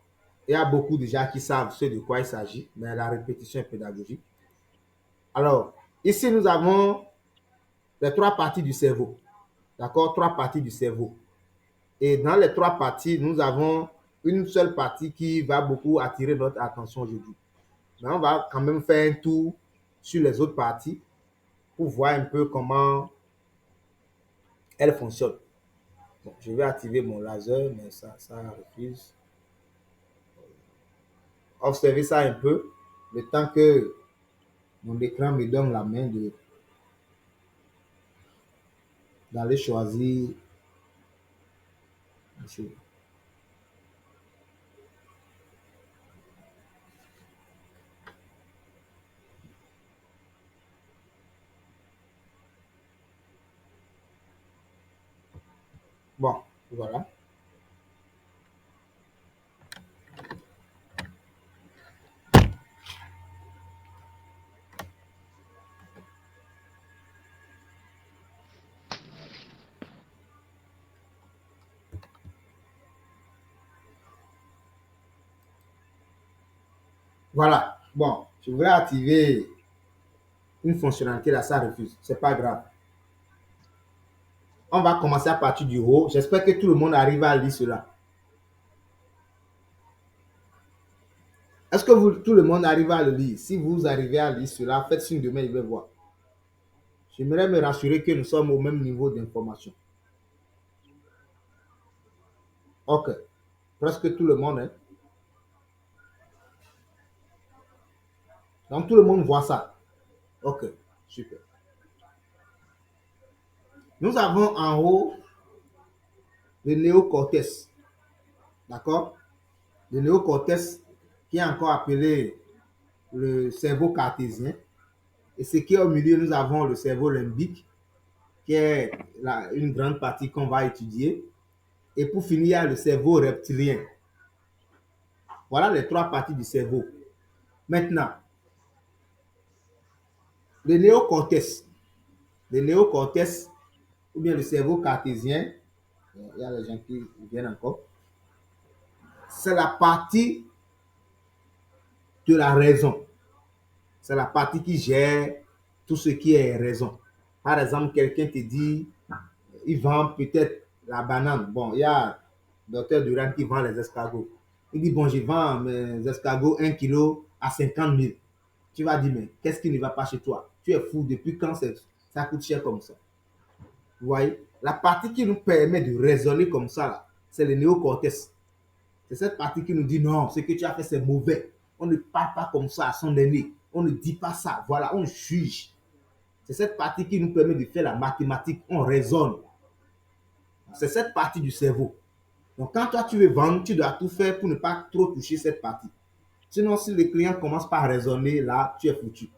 il y a beaucoup de gens qui savent ce de quoi il s'agit, mais la répétition est pédagogique. Alors, ici, nous avons les trois parties du cerveau. D'accord? Trois parties du cerveau. Et dans les trois parties, nous avons une seule partie qui va beaucoup attirer notre attention aujourd'hui. Mais on va quand même faire un tour sur les autres parties pour voir un peu comment elles fonctionnent. Bon, je vais activer mon laser, mais ça refuse. Observez ça un peu, le temps que mon écran me donne la main d'aller choisir. Bon, voilà. Voilà. Bon, je voulais activer une fonctionnalité là, ça refuse. C'est pas grave. On va commencer à partir du haut. J'espère que tout le monde arrive à lire cela. Est-ce que tout le monde arrive à le lire? Si vous arrivez à lire cela, faites signe de main, je vais voir. J'aimerais me rassurer que nous sommes au même niveau d'information. Ok. Presque tout le monde, hein? Donc tout le monde voit ça. Ok. Super. Nous avons en haut le néocortex. D'accord? Le néocortex qui est encore appelé le cerveau cartésien. Et ce qui est au milieu, nous avons le cerveau limbique, qui est une grande partie qu'on va étudier. Et pour finir, il y a le cerveau reptilien. Voilà les trois parties du cerveau. Maintenant, le néocortex, ou bien le cerveau cartésien, il y a des gens qui viennent encore, c'est la partie de la raison. C'est la partie qui gère tout ce qui est raison. Par exemple, quelqu'un te dit, il vend peut-être la banane. Bon, il y a le docteur Durand qui vend les escargots. Il dit, bon, je vends mes escargots 1 kilo à 50 000. Tu vas dire, mais qu'est-ce qui ne va pas chez toi? Tu es fou, depuis quand Ça coûte cher comme ça. Vous voyez? La partie qui nous permet de raisonner comme ça, là, c'est le néocortex. C'est cette partie qui nous dit non, ce que tu as fait, c'est mauvais. On ne parle pas comme ça à son aîné. On ne dit pas ça. Voilà, on juge. C'est cette partie qui nous permet de faire la mathématique. On raisonne. C'est cette partie du cerveau. Donc, quand toi, tu veux vendre, tu dois tout faire pour ne pas trop toucher cette partie. Sinon, si le client commence par raisonner, là, tu es foutu.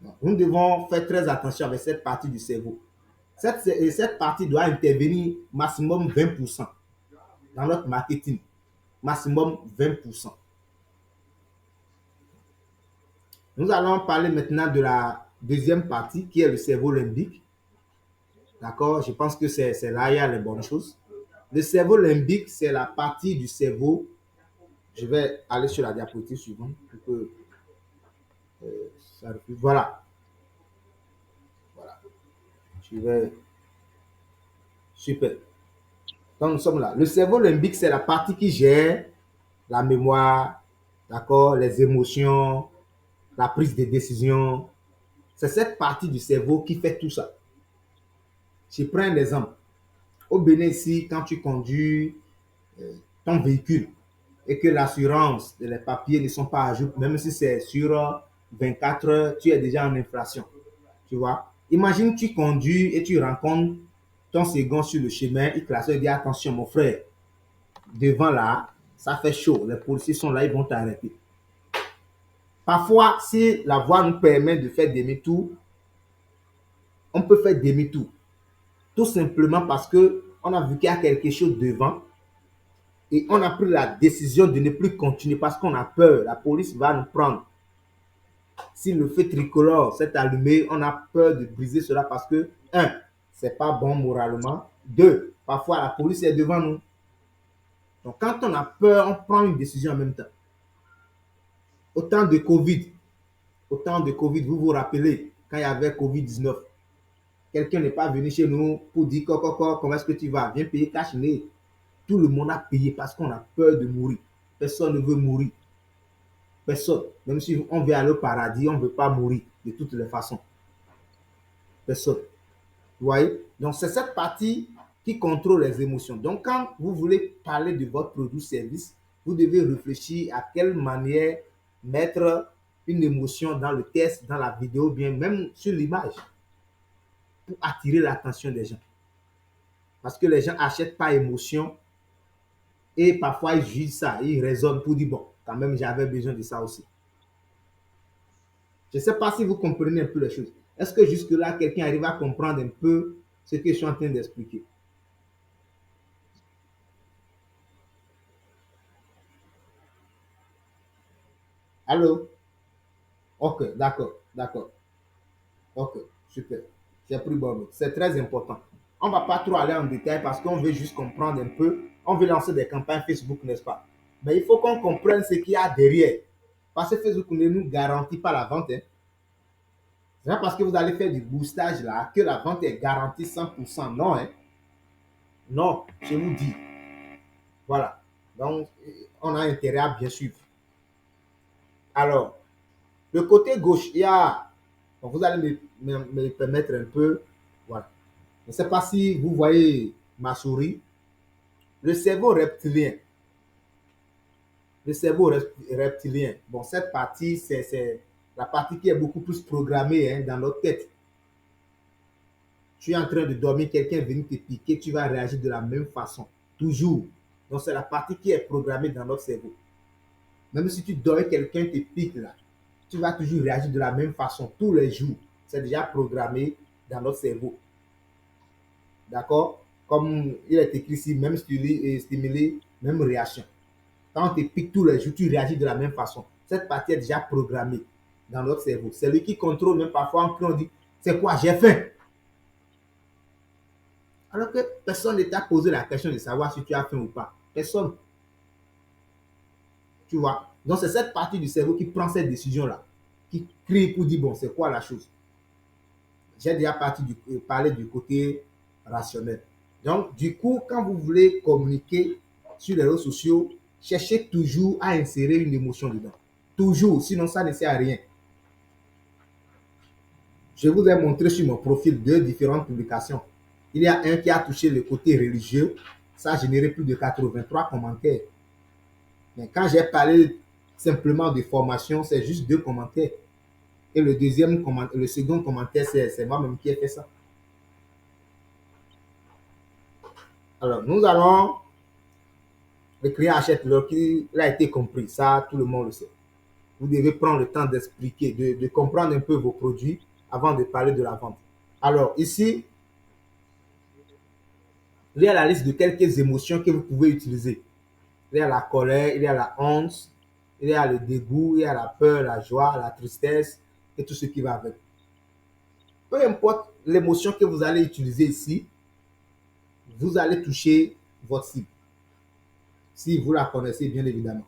Donc, nous devons faire très attention avec cette partie du cerveau. Cette partie doit intervenir maximum 20% dans notre marketing. Maximum 20%. Nous allons parler maintenant de la deuxième partie qui est le cerveau limbique. D'accord? Je pense que c'est là il y a les bonnes choses. Le cerveau limbique, c'est la partie du cerveau. Je vais aller sur la diapositive suivante pour que ça refuse. Voilà. Voilà. Je vais. Super. Donc, nous sommes là. Le cerveau limbique, c'est la partie qui gère la mémoire, d'accord, les émotions, la prise de décision. C'est cette partie du cerveau qui fait tout ça. Je prends un exemple. Au Bénin, ici, quand tu conduis ton véhicule et que l'assurance et les papiers ne sont pas à jour, même si c'est sur 24 heures, tu es déjà en infraction. Tu vois? Imagine, tu conduis et tu rencontres ton second sur le chemin, il classe, il dit attention, mon frère, devant là, ça fait chaud, les policiers sont là, ils vont t'arrêter. Parfois, si la voie nous permet de faire demi-tour, on peut faire demi-tour. Tout simplement parce qu'on a vu qu'il y a quelque chose devant et on a pris la décision de ne plus continuer parce qu'on a peur. La police va nous prendre. Si le feu tricolore s'est allumé, on a peur de briser cela parce que, un, c'est pas bon moralement. Deux, parfois la police est devant nous. Donc, quand on a peur, on prend une décision en même temps. Au temps de Covid, vous vous rappelez, quand il y avait Covid-19, quelqu'un n'est pas venu chez nous pour dire comment est-ce que tu vas, viens payer cash. Tout le monde a payé parce qu'on a peur de mourir. Personne ne veut mourir. Personne. Même si on veut aller au paradis, on ne veut pas mourir de toutes les façons. Personne. Vous voyez? Donc, c'est cette partie qui contrôle les émotions. Donc, quand vous voulez parler de votre produit-service, vous devez réfléchir à quelle manière mettre une émotion dans le texte, dans la vidéo, bien même sur l'image, pour attirer l'attention des gens. Parce que les gens n'achètent pas émotion et parfois ils jugent ça, ils raisonnent pour dire bon, quand même j'avais besoin de ça aussi. Je ne sais pas si vous comprenez un peu les choses. Est-ce que jusque-là, quelqu'un arrive à comprendre un peu ce que je suis en train d'expliquer? Allô? Ok, d'accord, d'accord. Ok, super. J'ai pris bonne note. C'est très important. On ne va pas trop aller en détail parce qu'on veut juste comprendre un peu. On veut lancer des campagnes Facebook, n'est-ce pas? Mais il faut qu'on comprenne ce qu'il y a derrière. Parce que Facebook ne nous garantit pas la vente. Hein. C'est pas parce que vous allez faire du boostage là que la vente est garantie 100%. Non, hein? Non, je vous dis. Voilà. Donc, on a intérêt à bien suivre. Alors, le côté gauche, il y a... Donc, vous allez me permettre un peu... Voilà. Je ne sais pas si vous voyez ma souris. Le cerveau reptilien. Le cerveau reptilien. Bon, cette partie, c'est la partie qui est beaucoup plus programmée hein, dans notre tête. Tu es en train de dormir, quelqu'un est venu te piquer, tu vas réagir de la même façon. Toujours. Donc, c'est la partie qui est programmée dans notre cerveau. Même si tu dors et quelqu'un te pique là, tu vas toujours réagir de la même façon tous les jours. C'est déjà programmé dans notre cerveau. D'accord? Comme il est écrit ici, même stimulé, même réaction. Quand on te pique tous les jours, tu réagis de la même façon. Cette partie est déjà programmée dans notre cerveau. C'est lui qui contrôle, même parfois on dit, c'est quoi, j'ai faim. Alors que personne ne t'a posé la question de savoir si tu as faim ou pas. Personne. Tu vois? Donc, c'est cette partie du cerveau qui prend cette décision-là, qui crie pour dire, bon, c'est quoi la chose? J'ai déjà parlé du côté rationnel. Donc, du coup, quand vous voulez communiquer sur les réseaux sociaux, cherchez toujours à insérer une émotion dedans. Toujours, sinon ça ne sert à rien. Je vous ai montré sur mon profil 2 différentes publications. Il y a un qui a touché le côté religieux. Ça a généré plus de 83 commentaires. Mais quand j'ai parlé simplement de formation, c'est juste 2 commentaires. Et le second commentaire, c'est moi-même qui ai fait ça. Alors, nous allons, le client achète l'heure qu'il a été compris. Ça, tout le monde le sait. Vous devez prendre le temps d'expliquer, de comprendre un peu vos produits avant de parler de la vente. Alors, ici, il y a la liste de quelques émotions que vous pouvez utiliser. Il y a la colère, il y a la honte, il y a le dégoût, il y a la peur, la joie, la tristesse et tout ce qui va avec. Peu importe l'émotion que vous allez utiliser ici, vous allez toucher votre cible. Si vous la connaissez, bien évidemment.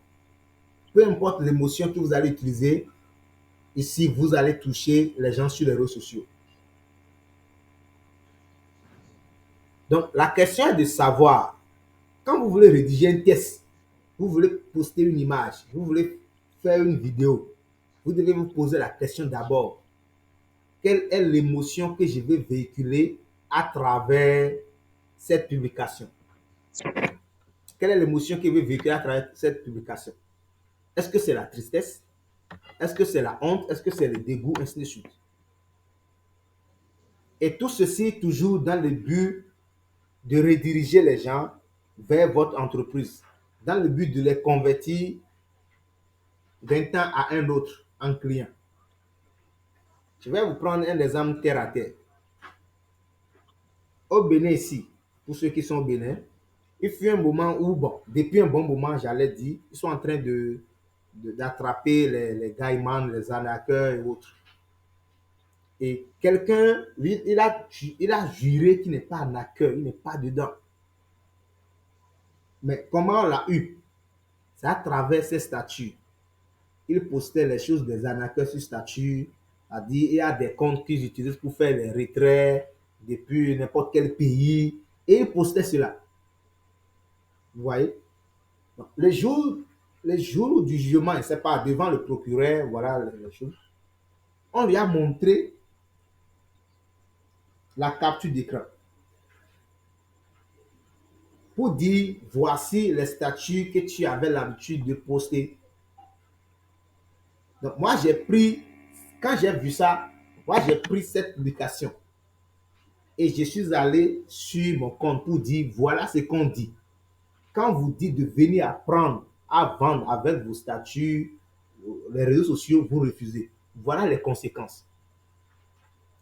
Peu importe l'émotion que vous allez utiliser, ici, vous allez toucher les gens sur les réseaux sociaux. Donc, la question est de savoir, quand vous voulez rédiger un test, vous voulez poster une image, vous voulez faire une vidéo, vous devez vous poser la question d'abord. Quelle est l'émotion que je vais véhiculer à travers cette publication? Quelle est l'émotion que je vais véhiculer à travers cette publication? Est-ce que c'est la tristesse? Est-ce que c'est la honte? Est-ce que c'est le dégoût? Ainsi de suite. Et tout ceci toujours dans le but de rediriger les gens vers votre entreprise, dans le but de les convertir d'un temps à un autre en client. Je vais vous prendre un exemple terre à terre. Au Bénin ici, pour ceux qui sont au Bénin, il fut un moment où, bon, depuis un bon moment, j'allais dire, ils sont en train d'attraper les gaïmans, les arnaqueurs et autres. Et quelqu'un, lui, il a juré qu'il n'est pas arnaqueur, il n'est pas dedans. Mais comment on l'a eu? C'est à travers ses statuts. Il postait les choses des arnaqueurs sur statut, c'est-à-dire il y a des comptes qu'ils utilisent pour faire les retraits depuis n'importe quel pays, et il postait cela. Vous voyez? Donc, les jours du jugement, c'est pas devant le procureur, voilà les choses. On lui a montré la capture d'écran pour dire voici les statuts que tu avais l'habitude de poster. Donc moi j'ai pris, quand j'ai vu ça, moi j'ai pris cette publication et je suis allé sur mon compte pour dire voilà ce qu'on dit. Quand vous dites de venir apprendre à vendre avec vos statuts, les réseaux sociaux, vous refusez. Voilà les conséquences.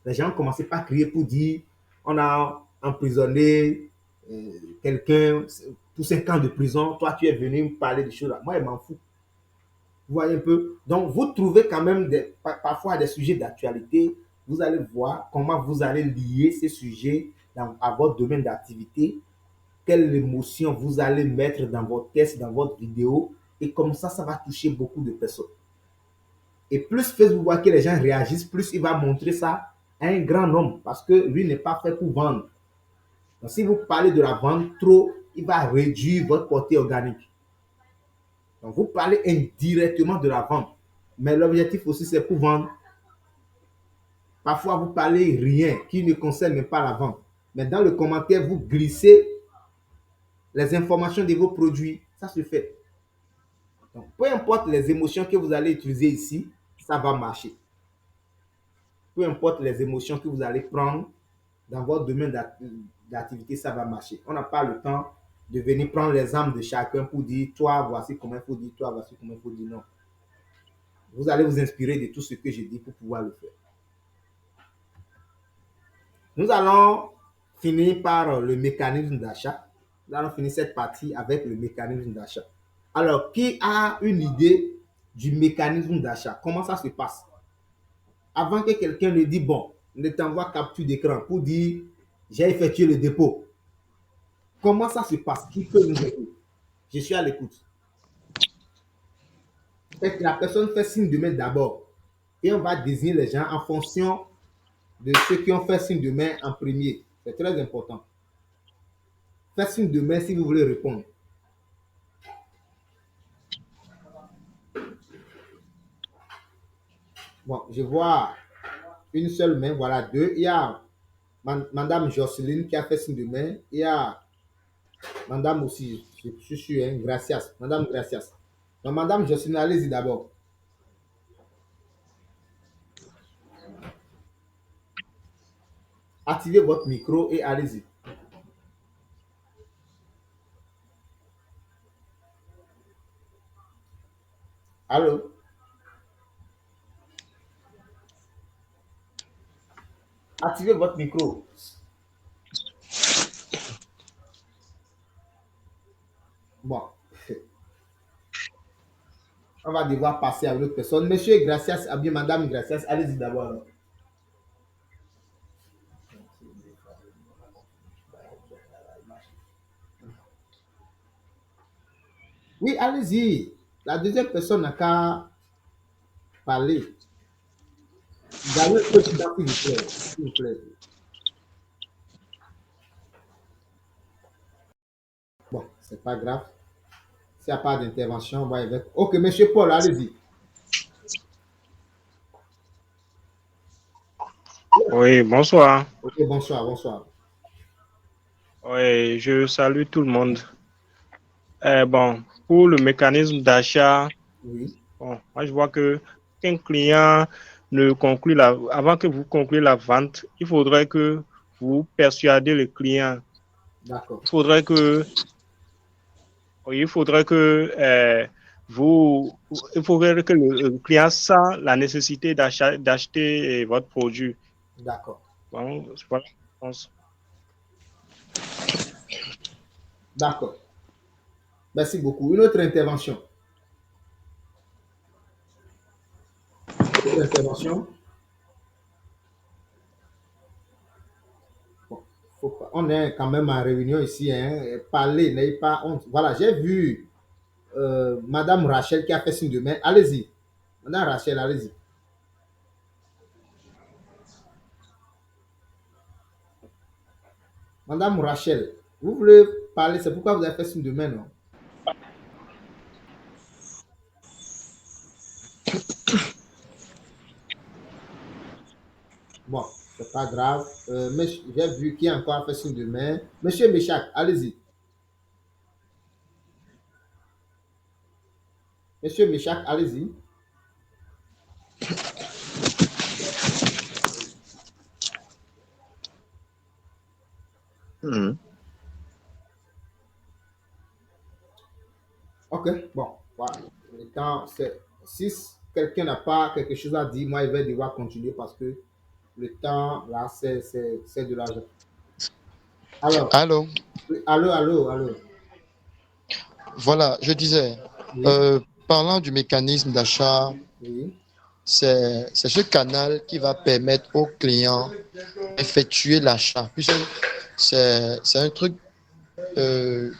Les gens commençaient pas à crier pour dire on a emprisonné quelqu'un pour 5 ans de prison. Toi, tu es venu me parler de choses là. Moi, je m'en fous. Vous voyez un peu? Donc, vous trouvez quand même parfois des sujets d'actualité. Vous allez voir comment vous allez lier ces sujets à votre domaine d'activité. Quelle émotion vous allez mettre dans votre test, dans votre vidéo. Et comme ça va toucher beaucoup de personnes. Et plus Facebook voit que les gens réagissent, plus il va montrer ça à un grand nombre. Parce que lui n'est pas fait pour vendre. Donc, si vous parlez de la vente trop, il va réduire votre portée organique. Donc, vous parlez indirectement de la vente. Mais l'objectif aussi, c'est pour vendre. Parfois, vous parlez rien qui ne concerne même pas la vente. Mais dans le commentaire, vous glissez les informations de vos produits. Ça se fait. Donc, peu importe les émotions que vous allez utiliser ici, ça va marcher. Peu importe les émotions que vous allez prendre dans votre domaine d'activité, ça va marcher. On n'a pas le temps de venir prendre l'exemple de chacun pour dire, toi, voici comment il faut dire, toi, voici comment il faut dire. Non. Vous allez vous inspirer de tout ce que je dis pour pouvoir le faire. Nous allons finir par le mécanisme d'achat. Nous allons finir cette partie avec le mécanisme d'achat. Alors, qui a une idée du mécanisme d'achat? Comment ça se passe? Avant que quelqu'un ne dise, bon, ne t'envoie capture d'écran pour dire, j'ai effectué le dépôt. Comment ça se passe? Qui peut nous aider? Je suis à l'écoute. La personne fait signe de main d'abord. Et on va désigner les gens en fonction de ceux qui ont fait signe de main en premier. C'est très important. Faites signe de main si vous voulez répondre. Bon, je vois une seule main, voilà, deux. Il y a Madame Jocelyne qui a fait signe de main. Il y a Madame aussi, je suis sûr, hein, Gracias. Madame Gracias. Donc, Madame Jocelyne, allez-y d'abord. Activez votre micro et allez-y. Allô? Activez votre micro. Bon. On va devoir passer à une autre personne. Monsieur Gracias, ah bien Madame Gracias, allez-y d'abord. Alors. Oui, allez-y. La deuxième personne n'a qu'à parler. Gagnez un peu de temps, s'il vous plaît. S'il vous plaît. Bon, c'est pas grave. S'il n'y a pas d'intervention, on va avec. Ok, Monsieur Paul, allez-y. Oui, bonsoir. Ok, bonsoir, bonsoir. Oui, je salue tout le monde. Bon, pour le mécanisme d'achat, Oui, bon, moi je vois que qu'un client ne conclut avant que vous concluiez la vente, il faudrait que vous persuadez le client. d'accord. Il faudrait que, oui, il faudrait que le client sache la nécessité d'acheter votre produit. D'accord. Bon, voilà, je pense. D'accord. Merci beaucoup. Une autre intervention. Une autre intervention. Bon, faut pas- on est quand même en réunion ici. Hein. Parlez, n'ayez pas honte. Voilà, j'ai vu Madame Rachel qui a fait signe de main. Allez-y. Madame Rachel, allez-y. Madame Rachel, vous voulez parler, c'est pourquoi vous avez fait signe de main, non? Bon, c'est pas grave. Mais j'ai vu qui a encore fait signe de main. Monsieur Méchac, allez-y. Monsieur Méchac, allez-y. Mhm. Ok, bon, voilà. Le temps, c'est, si quelqu'un n'a pas quelque chose à dire, moi, je vais devoir continuer parce que le temps, là, c'est de l'argent. Alors, Allô? allô, allô, allô. Voilà, je disais, Oui, parlant du mécanisme d'achat, oui, c'est ce canal qui va permettre aux clients d'effectuer l'achat. Puisque c'est un truc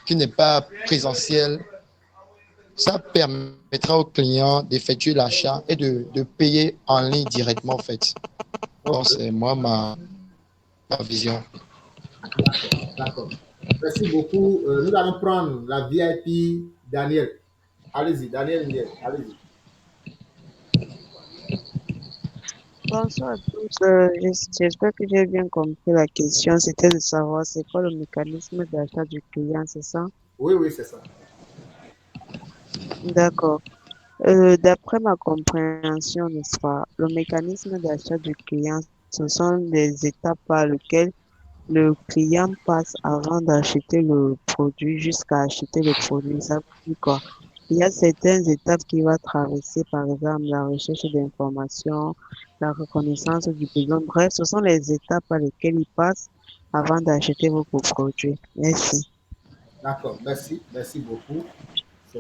qui n'est pas présentiel. Ça permettra aux clients d'effectuer l'achat et de payer en ligne directement, en fait. Donc, ok, c'est moi ma vision. d'accord, d'accord. Merci beaucoup. Nous allons prendre la VIP Daniel. Allez-y, Daniel Miel, allez-y. Bonsoir à tous. J'espère que j'ai bien compris la question. C'était de savoir c'est quoi le mécanisme d'achat du client, c'est ça? Oui, oui, c'est ça. D'accord. D'après ma compréhension, n'est-ce pas, le mécanisme d'achat du client, ce sont des étapes par lesquelles le client passe avant d'acheter le produit jusqu'à acheter le produit. Ça veut dire quoi? Il y a certaines étapes qu'il va traverser, par exemple la recherche d'informations, la reconnaissance du besoin. Bref, ce sont les étapes par lesquelles il passe avant d'acheter votre produit. Merci. D'accord, merci, merci beaucoup.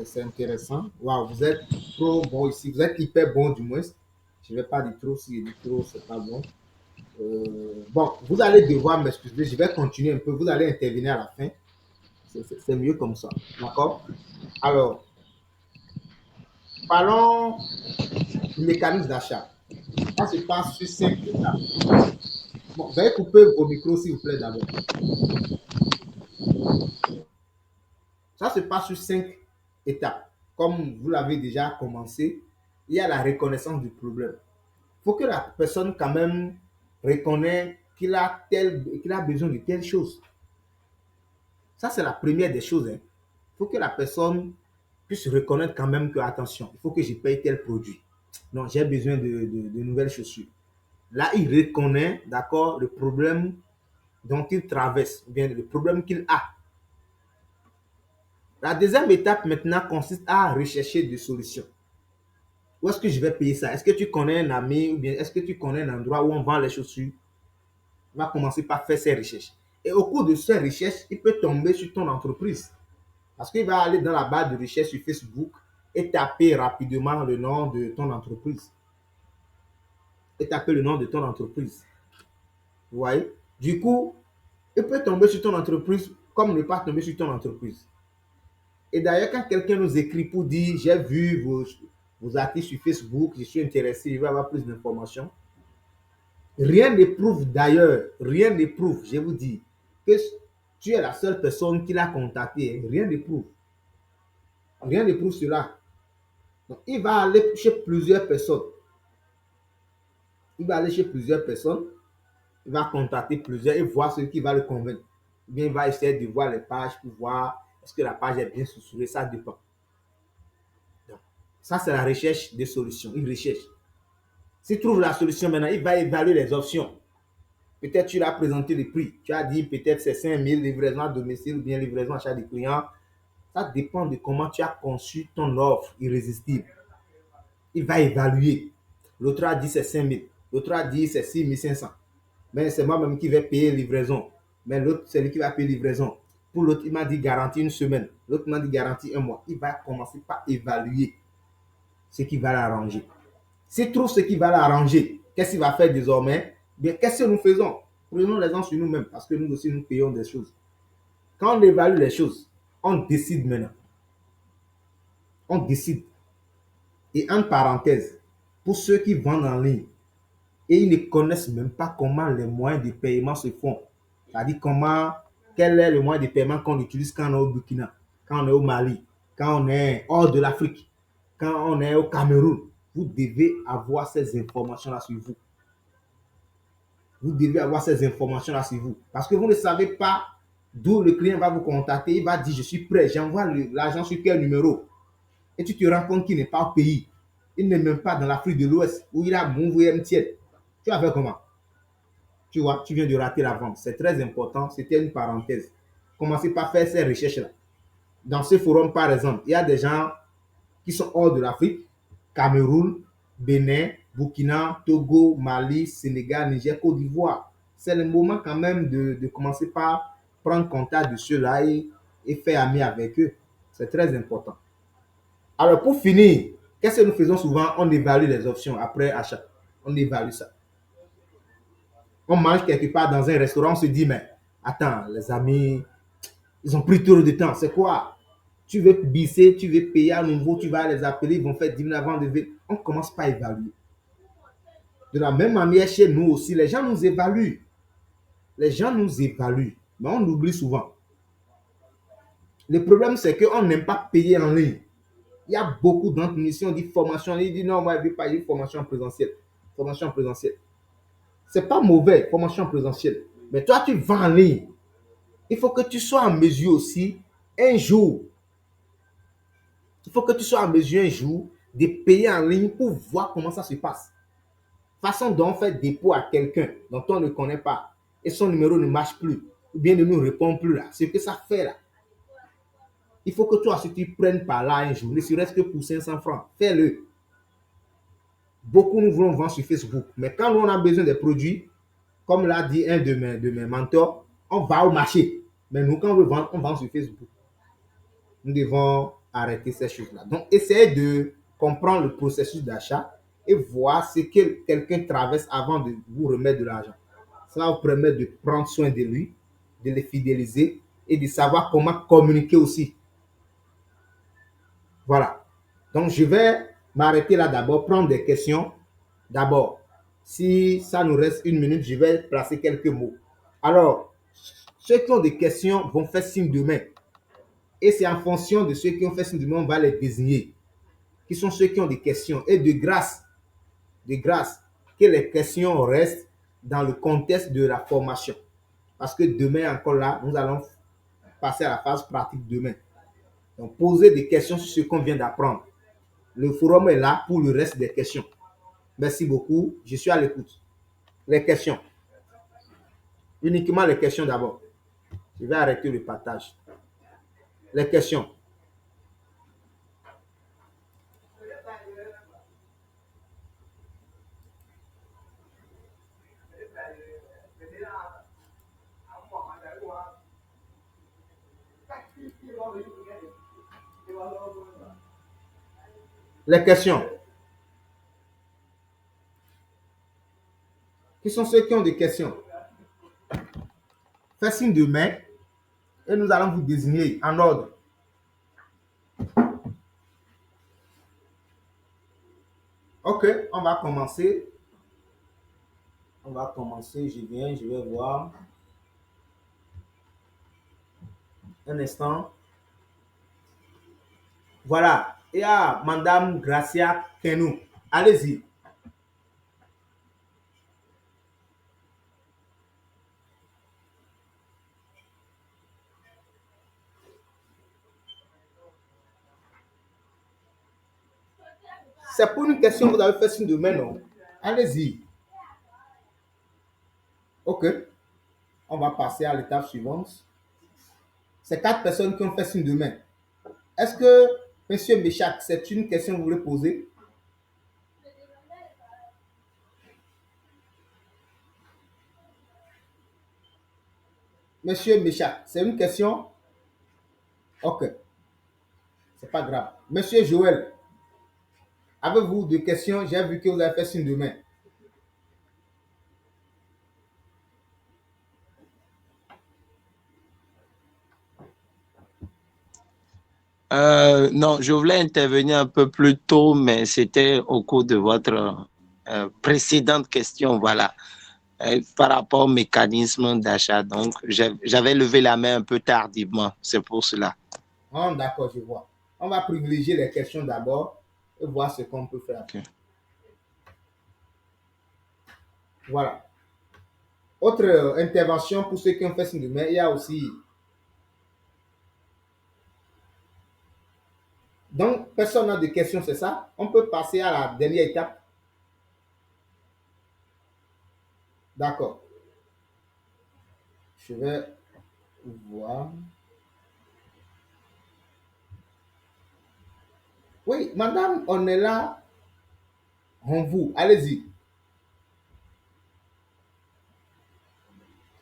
C'est intéressant. Waouh, vous êtes trop bon ici. Vous êtes hyper bon du moins. Je ne vais pas dire trop. Si je dis trop, c'est pas bon. Bon, vous allez devoir m'excuser. Je vais continuer un peu. Vous allez intervenir à la fin. C'est mieux comme ça. D'accord? Alors, parlons du mécanisme d'achat. Ça se passe sur 5 étapes. Bon, veuillez couper vos micros, s'il vous plaît, d'abord. Ça se passe sur 5 étapes. Comme vous l'avez déjà commencé, il y a la reconnaissance du problème. faut que la personne quand même reconnaisse qu'il a besoin de telle chose. Ça, c'est la première des choses. Il faut que la personne puisse reconnaître quand même que, attention, il faut que je paye tel produit. Non, j'ai besoin de nouvelles chaussures. Là, il reconnaît, d'accord, le problème dont il traverse, ou bien le problème qu'il a. La deuxième étape maintenant consiste à rechercher des solutions. Où est-ce que je vais payer ça? Est-ce que tu connais un ami ou bien est-ce que tu connais un endroit où on vend les chaussures? On va commencer par faire ses recherches. Et au cours de ces recherches, il peut tomber sur ton entreprise. Parce qu'il va aller dans la barre de recherche sur Facebook et taper rapidement le nom de ton entreprise. Et taper le nom de ton entreprise. Vous voyez? Du coup, il peut tomber sur ton entreprise comme ne pas tomber sur ton entreprise. Et d'ailleurs, quand quelqu'un nous écrit pour dire j'ai vu vos articles sur Facebook, je suis intéressé, je veux avoir plus d'informations. Rien ne prouve d'ailleurs, rien ne prouve, je vous dis, que tu es la seule personne qui l'a contacté. Rien ne prouve. Rien ne prouve cela. Donc, il va aller chez plusieurs personnes. Il va aller chez plusieurs personnes. Il va contacter plusieurs et voir ce qui va le convaincre. Ou bien il va essayer de voir les pages pour voir est-ce que la page est bien structurée. Ça dépend. Donc, ça, c'est la recherche des solutions. Il recherche. S'il trouve la solution maintenant, il va évaluer les options. Peut-être tu l'as présenté le prix. Tu as dit peut-être c'est 5 000 livraison à domicile ou bien livraison à chaque des clients. Ça dépend de comment tu as conçu ton offre irrésistible. Il va évaluer. L'autre a dit c'est 5 000. L'autre a dit c'est 6 500. Mais c'est moi-même qui vais payer livraison. Mais l'autre, c'est lui qui va payer livraison. Pour l'autre, il m'a dit garantie une semaine. L'autre m'a dit garantie un mois. Il va commencer par évaluer ce qui va l'arranger. S'il trouve ce qui va l'arranger, qu'est-ce qu'il va faire désormais? Bien, qu'est-ce que nous faisons? Prenons l'exemple sur nous-mêmes, parce que nous aussi, nous payons des choses. Quand on évalue les choses, on décide maintenant. On décide. Et en parenthèse, pour ceux qui vendent en ligne, et ils ne connaissent même pas comment les moyens de paiement se font. C'est-à-dire quel est le moyen de paiement qu'on utilise quand on est au Burkina, quand on est au Mali, quand on est hors de l'Afrique, quand on est au Cameroun. Vous devez avoir ces informations-là sur vous. Vous devez avoir ces informations-là sur vous. Parce que vous ne savez pas d'où le client va vous contacter. Il va dire, je suis prêt, j'envoie l'argent sur quel numéro. Et tu te rends compte qu'il n'est pas au pays. Il n'est même pas dans l'Afrique de l'Ouest où il a mouvé MTN. Tu as fait comment? Tu vois, tu viens de rater la vente. C'est très important. C'était une parenthèse. Commencez par faire ces recherches-là. Dans ce forum, par exemple, il y a des gens qui sont hors de l'Afrique, Cameroun, Bénin, Burkina, Togo, Mali, Sénégal, Niger, Côte d'Ivoire. C'est le moment quand même de commencer par prendre contact de ceux-là et faire ami avec eux. C'est très important. Alors, pour finir, qu'est-ce que nous faisons souvent? On évalue les options après achat. On évalue ça. On mange quelque part dans un restaurant, on se dit, mais attends, les amis, ils ont pris trop de temps. C'est quoi? Tu veux bisser, tu veux payer à nouveau, tu vas les appeler, ils vont faire 10 minutes avant de venir. On commence par évaluer. De la même manière, chez nous aussi, les gens nous évaluent. Les gens nous évaluent, mais on oublie souvent. Le problème, c'est qu'on n'aime pas payer en ligne. Il y a beaucoup d'entre nous ici, on dit formation. Ils disent non, moi, je ne veux pas une formation présentielle. Formation en présentiel. C'est pas mauvais, formation en présentiel. Mais toi, tu vends en ligne. Il faut que tu sois en mesure aussi, un jour, il faut que tu sois en mesure un jour de payer en ligne pour voir comment ça se passe. Façon dont on fait dépôt à quelqu'un dont on ne connaît pas et son numéro ne marche plus ou bien ne nous répond plus là. Ce que ça fait là. Il faut que toi, si tu prennes par là un jour, ne serait-ce que pour 500 francs, fais-le. Beaucoup nous voulons vendre sur Facebook. Mais quand nous on a besoin des produits, comme l'a dit un de mes mentors, on va au marché. Mais nous, quand on veut vendre, on vend sur Facebook. Nous devons arrêter ces choses-là. Donc, essayez de comprendre le processus d'achat et voir ce que quelqu'un traverse avant de vous remettre de l'argent. Ça va vous permettre de prendre soin de lui, de le fidéliser et de savoir comment communiquer aussi. Voilà. Donc, je vais m'arrêter là d'abord, prendre des questions. D'abord, si ça nous reste une minute, je vais placer quelques mots. Alors, ceux qui ont des questions vont faire signe de main. Et c'est en fonction de ceux qui ont fait signe de main, on va les désigner. Qui sont ceux qui ont des questions. Et de grâce, que les questions restent dans le contexte de la formation. Parce que demain encore là, nous allons passer à la phase pratique demain. Donc, poser des questions sur ce qu'on vient d'apprendre. Le forum est là pour le reste des questions. Merci beaucoup. Je suis à l'écoute. Les questions. Uniquement les questions d'abord. Je vais arrêter le partage. Les questions. Les questions. Qui sont ceux qui ont des questions? Faites signe de main et nous allons vous désigner en ordre. Ok, on va commencer. On va commencer. Je vais voir. Un instant. Voilà. Il y a Madame Gracia Kenou. Allez-y. C'est pour une question que vous avez fait signe de main, non? Allez-y. Ok. On va passer à l'étape suivante. C'est 4 personnes qui ont fait signe de main. Est-ce que, Monsieur Méchac, c'est une question que vous voulez poser? Monsieur Méchac, c'est une question? Ok. C'est pas grave. Monsieur Joël, avez-vous des questions? J'ai vu que vous avez fait signe de main. Non, je voulais intervenir un peu plus tôt, mais c'était au cours de votre précédente question, voilà, par rapport au mécanisme d'achat. Donc, j'avais levé la main un peu tardivement, c'est pour cela. Oh, d'accord, je vois. On va privilégier les questions d'abord et voir ce qu'on peut faire. Okay. Voilà. Autre intervention pour ceux qui ont fait signe de main, il y a aussi. Donc, personne n'a de questions, c'est ça? On peut passer à la dernière étape. D'accord. Je vais voir. Oui, madame, on est là. On vous. Allez-y.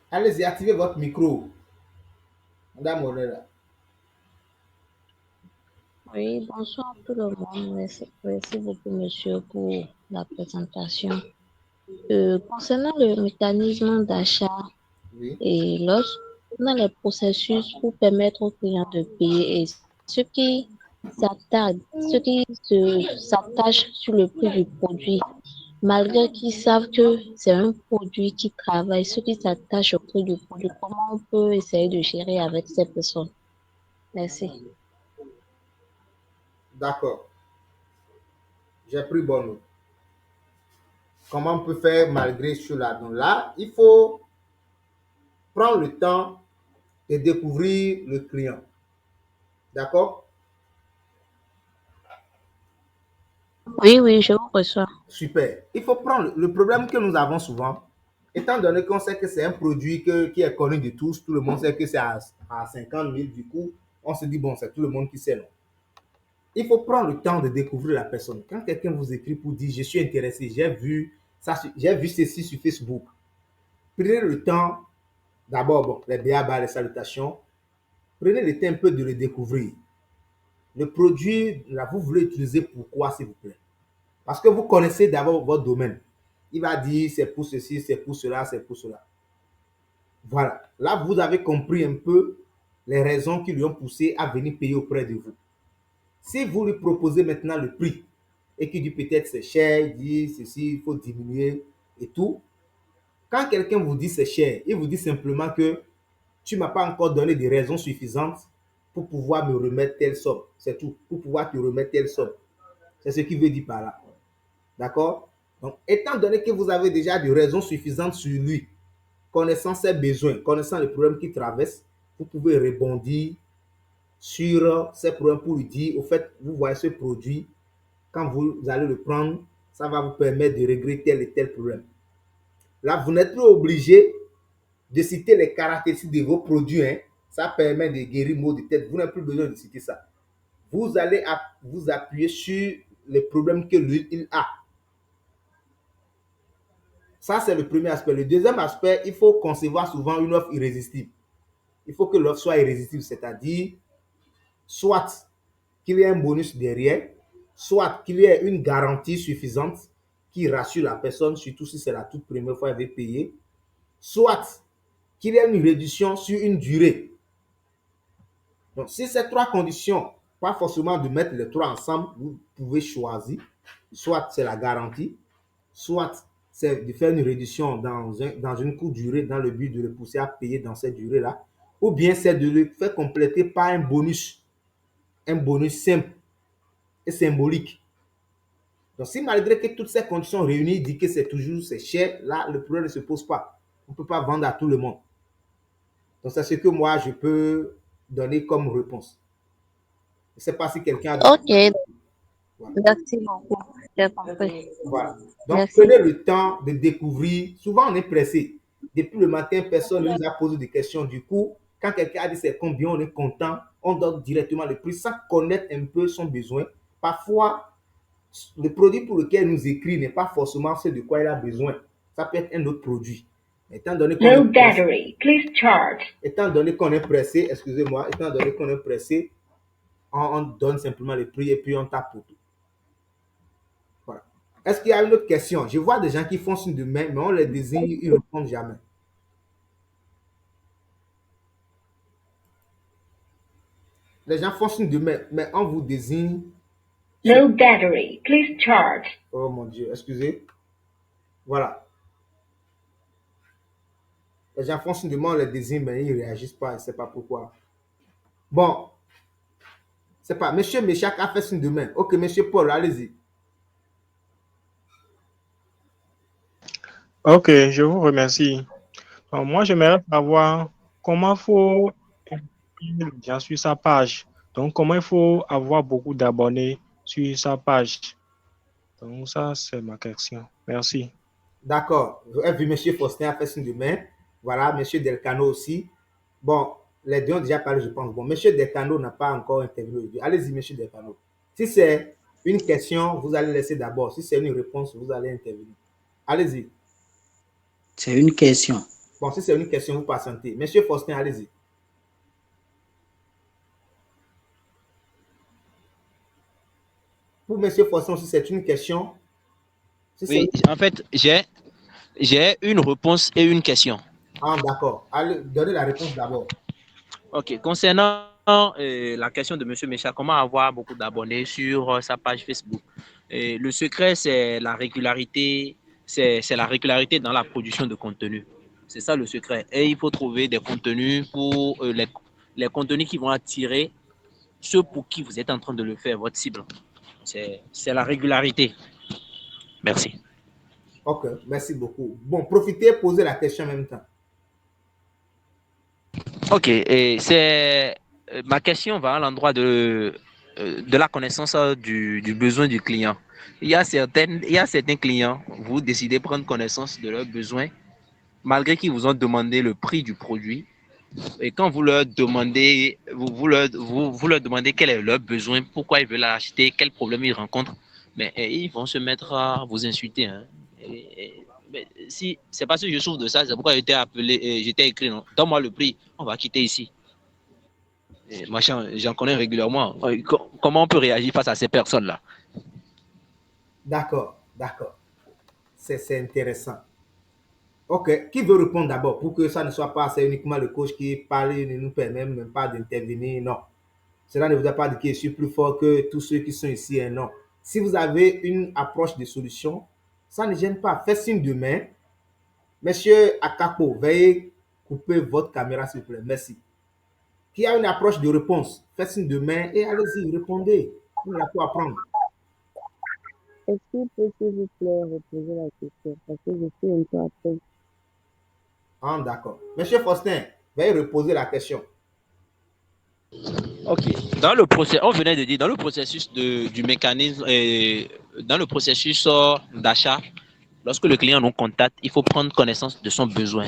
Allez-y, activez votre micro. Madame, on est là. Oui, bonsoir tout le monde. Merci beaucoup, monsieur, pour la présentation. Concernant le mécanisme d'achat Oui. et lorsqu'on a les processus pour permettre aux clients de payer et ceux qui s'attachent sur le prix du produit, malgré qu'ils savent que c'est un produit qui travaille, ceux qui s'attachent au prix du produit, comment on peut essayer de gérer avec ces personnes? Merci. D'accord. J'ai pris bonne note. Comment on peut faire malgré cela? Donc là, il faut prendre le temps de découvrir le client. D'accord? Oui, je vous reçois. Super. Il faut prendre le problème que nous avons souvent, étant donné qu'on sait que c'est un produit qui est connu de tous, tout le monde sait que c'est à 50 000, du coup, on se dit, bon, c'est tout le monde qui sait, non? Il faut prendre le temps de découvrir la personne. Quand quelqu'un vous écrit pour dire, je suis intéressé, j'ai vu ceci sur Facebook, prenez le temps, d'abord, bon, les béabas, les salutations, prenez le temps un peu de le découvrir. Le produit, là, vous voulez utiliser pourquoi, s'il vous plaît? Parce que vous connaissez d'abord votre domaine. Il va dire c'est pour ceci, c'est pour cela, c'est pour cela. Voilà. Là, vous avez compris un peu les raisons qui lui ont poussé à venir payer auprès de vous. Si vous lui proposez maintenant le prix et qu'il dit peut-être c'est cher, il dit ceci, il faut diminuer et tout. Quand quelqu'un vous dit c'est cher, il vous dit simplement que tu ne m'as pas encore donné des raisons suffisantes pour pouvoir me remettre telle somme. C'est tout. Pour pouvoir te remettre telle somme. C'est ce qu'il veut dire par là. D'accord? Donc, étant donné que vous avez déjà des raisons suffisantes sur lui, connaissant ses besoins, connaissant les problèmes qu'il traverse, vous pouvez rebondir sur ces problèmes pour lui dire, au fait, vous voyez ce produit, quand vous allez le prendre, ça va vous permettre de régler tel et tel problème. Là, vous n'êtes plus obligé de citer les caractéristiques de vos produits. Hein. Ça permet de guérir maux de tête. Vous n'avez plus besoin de citer ça. Vous allez vous appuyer sur les problèmes que lui, il a. Ça, c'est le premier aspect. Le deuxième aspect, il faut concevoir souvent une offre irrésistible. Il faut que l'offre soit irrésistible, c'est-à-dire soit qu'il y ait un bonus derrière, soit qu'il y ait une garantie suffisante qui rassure la personne, surtout si c'est la toute première fois qu'elle veut payer, soit qu'il y ait une réduction sur une durée. Donc, si ces trois conditions, pas forcément de mettre les trois ensemble, vous pouvez choisir, soit c'est la garantie, soit c'est de faire une réduction dans une courte durée dans le but de le pousser à payer dans cette durée-là, ou bien c'est de le faire compléter par un bonus simple et symbolique. Donc, si malgré que toutes ces conditions réunies dit que c'est cher, là, le problème ne se pose pas. On ne peut pas vendre à tout le monde. Donc, c'est ce que moi, je peux donner comme réponse. Je ne sais pas si quelqu'un a... Ok, Voilà. merci beaucoup. J'ai compris. Voilà. Donc, Merci. prenez le temps de découvrir. Souvent, on est pressé. Depuis le matin, personne ne nous a posé de questions. Du coup, quand quelqu'un a dit c'est combien, on est content. On donne directement le prix sans connaître un peu son besoin. Parfois, le produit pour lequel il nous écrit n'est pas forcément ce de quoi il a besoin. Ça peut être un autre produit. Étant donné qu'on No est pressé, battery. Please charge. étant donné qu'on est pressé, excusez-moi, étant donné qu'on est pressé, on donne simplement le prix et puis on tape pour tout. Voilà. Est-ce qu'il y a une autre question? Je vois des gens qui font signe de main, mais on les désigne, ils ne répondent jamais. Les gens font signe de main, mais on vous désigne. No battery. Please charge. Oh mon Dieu, excusez. Voilà. Les gens font signe de main, on les désigne, mais ils ne réagissent pas, je ne sais pas pourquoi. Bon, c'est pas. Monsieur Méchac a fait signe de main. Ok, monsieur Paul, allez-y. Ok, je vous remercie. Alors, moi, j'aimerais savoir comment il faut impliquer les gens sur sa page. Donc, comment il faut avoir beaucoup d'abonnés sur sa page. Donc, ça, c'est ma question. Merci. D'accord. Vous avez vu, monsieur Faustin a fait signe de main. Voilà, monsieur Delcano aussi. Bon, les deux ont déjà parlé, je pense. Bon, monsieur Delcano n'a pas encore intervenu aujourd'hui. Allez-y, monsieur Delcano. Si c'est une question, vous allez laisser d'abord. Si c'est une réponse, vous allez intervenir. Allez-y. C'est une question. Bon, si c'est une question, vous patientez. Monsieur Faustin, allez-y. Pour monsieur Faustin aussi, c'est une question. Si c'est Oui, en fait, j'ai une réponse et une question. Ah, d'accord. Allez, donnez la réponse d'abord. Ok, concernant la question de M. Mécha, comment avoir beaucoup d'abonnés sur sa page Facebook? Le secret, c'est la régularité, c'est la régularité dans la production de contenu. C'est ça le secret. Et il faut trouver des contenus pour les contenus qui vont attirer ceux pour qui vous êtes en train de le faire, votre cible. C'est la régularité. Merci. Ok, merci beaucoup. Bon, profitez, posez la question en même temps. Ok, et c'est ma question va à l'endroit de la connaissance du besoin du client. Il y a certains clients, vous décidez de prendre connaissance de leurs besoins, malgré qu'ils vous ont demandé le prix du produit. Et quand vous leur demandez, vous leur demandez quel est leur besoin, pourquoi ils veulent l'acheter, quel problème ils rencontrent, mais ils vont se mettre à vous insulter. Hein. Mais si c'est parce que je souffre de ça, c'est pourquoi j'étais appelé, j'étais écrit, non, donne-moi le prix, on va quitter ici. Machin, j'en connais régulièrement. Comment on peut réagir face à ces personnes-là? D'accord, d'accord. C'est intéressant. Ok, qui veut répondre d'abord pour que ça ne soit pas c'est uniquement le coach qui parle et ne nous permet même pas d'intervenir? Non. Cela ne vous a pas dit que je suis plus fort que tous ceux qui sont ici. Hein, non. Si vous avez une approche de solution, ça ne gêne pas. Faites signe de main. Monsieur Akapo, veuillez couper votre caméra s'il vous plaît. Merci. Qui a une approche de réponse? Faites signe de main et allez-y, répondez. On a tout apprendre. Est-ce qu'il peut, s'il vous plaît, reposer la question? Parce que je suis un peu après. Ah, d'accord. Monsieur Faustin, veuillez reposer la question. Ok. On venait de dire, dans le processus du mécanisme, dans le processus d'achat, lorsque le client nous contacte, il faut prendre connaissance de son besoin.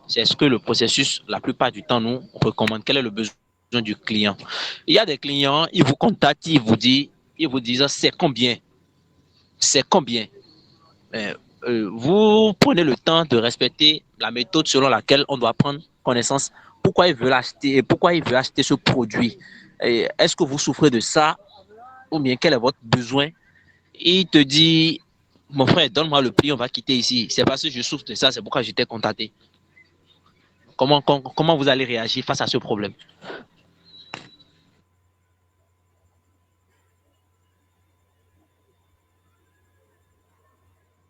C'est ce que le processus, la plupart du temps, nous recommande. Quel est le besoin du client? Il y a des clients, ils vous contactent, ils vous disent c'est combien? C'est combien? Vous prenez le temps de respecter la méthode selon laquelle on doit prendre connaissance pourquoi il veut acheter ce produit. Est-ce que vous souffrez de ça ou bien quel est votre besoin? Il te dit, mon frère, donne-moi le prix, on va quitter ici. C'est parce que je souffre de ça, c'est pourquoi je t'ai contacté. Comment vous allez réagir face à ce problème?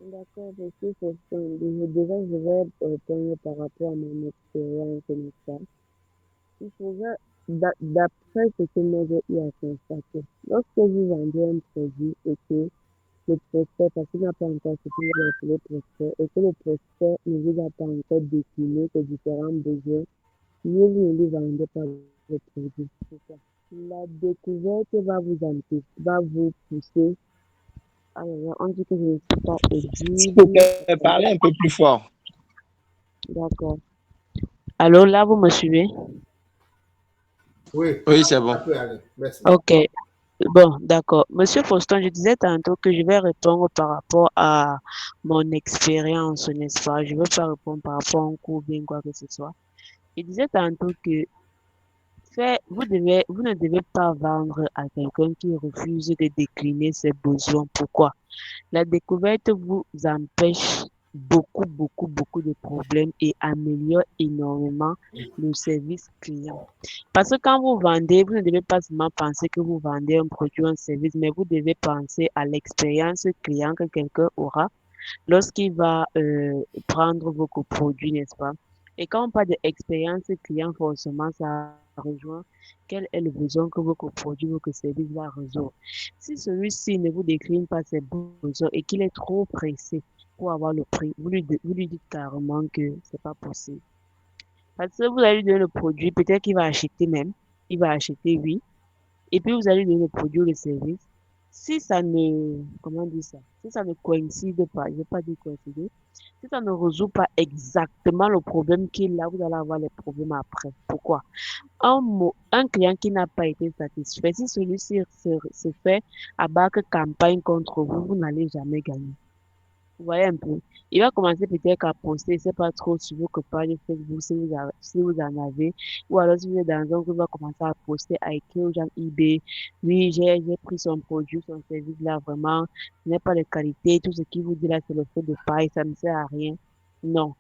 D'accord, monsieur Faustin. Déjà, je vais répondre par rapport à mon expérience, n'est-ce pas? Il faudrait, d'après ce que moi j'ai eu à constater, lorsque vous vendez un produit et que le prospect, parce qu'il n'a pas encore ce qu'il a appelé prospect, et que le prospect ne vous a pas encore décliné ses différents besoins, mieux vous ne lui vendez pas le produit. C'est ça. La découverte va vous pousser. Alors, on dit que je ne suis pas S'il vous audible. plaît, parlez un peu plus fort. D'accord. Alors là, vous me suivez? Oui, Oui, c'est bon. ça peut aller. Merci. Ok. Bon, d'accord. Monsieur Faustin, je disais tantôt que je vais répondre par rapport à mon expérience, n'est-ce pas? Je ne veux pas répondre par rapport à un cours ou bien quoi que ce soit. Je disais tantôt que vous ne devez pas vendre à quelqu'un qui refuse de décliner ses besoins. Pourquoi? La découverte vous empêche beaucoup de problèmes et améliore énormément le service client. Parce que quand vous vendez, vous ne devez pas seulement penser que vous vendez un produit ou un service, mais vous devez penser à l'expérience client que quelqu'un aura lorsqu'il va prendre vos produits, n'est-ce pas? Et quand on parle d'expérience client, forcément, ça rejoint quel est le besoin que votre produit, votre service va résoudre. Si celui-ci ne vous décline pas ses besoins et qu'il est trop pressé pour avoir le prix, vous lui dites carrément que c'est pas possible. Parce que vous allez lui donner le produit, peut-être qu'il va acheter même, il va acheter, oui, et puis vous allez lui donner le produit ou le service. Si ça ne, comment dire ça, si ça ne coïncide pas, je ne vais pas dire coïncider, si ça ne résout pas exactement le problème qu'il a, vous allez avoir les problèmes après. Pourquoi? Un client qui n'a pas été satisfait, si celui-ci se fait abattre campagne contre vous, vous n'allez jamais gagner. Vous voyez un peu. Il va commencer peut-être à poster, c'est pas trop sur vos pages Facebook si vous en avez. Ou alors si vous êtes dans un groupe, il va commencer à poster, à écrire aux gens eBay. Oui, j'ai pris son produit, son service là, vraiment, ce n'est pas de qualité. Tout ce qu'il vous dit là, c'est le feu de paille, ça ne sert à rien. Non.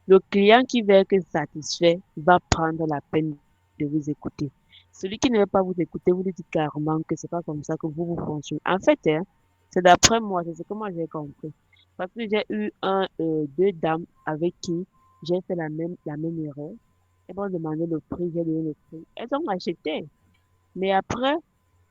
Le client qui veut être satisfait va prendre la peine de vous écouter. Celui qui ne veut pas vous écouter, vous lui dites carrément que c'est pas comme ça que vous fonctionnez. En fait, hein, c'est d'après moi, c'est ce que moi j'ai compris. Parce que j'ai eu deux dames avec qui j'ai fait la même erreur. Elles m'ont demandé le prix, j'ai donné le prix. Elles ont acheté. Mais après,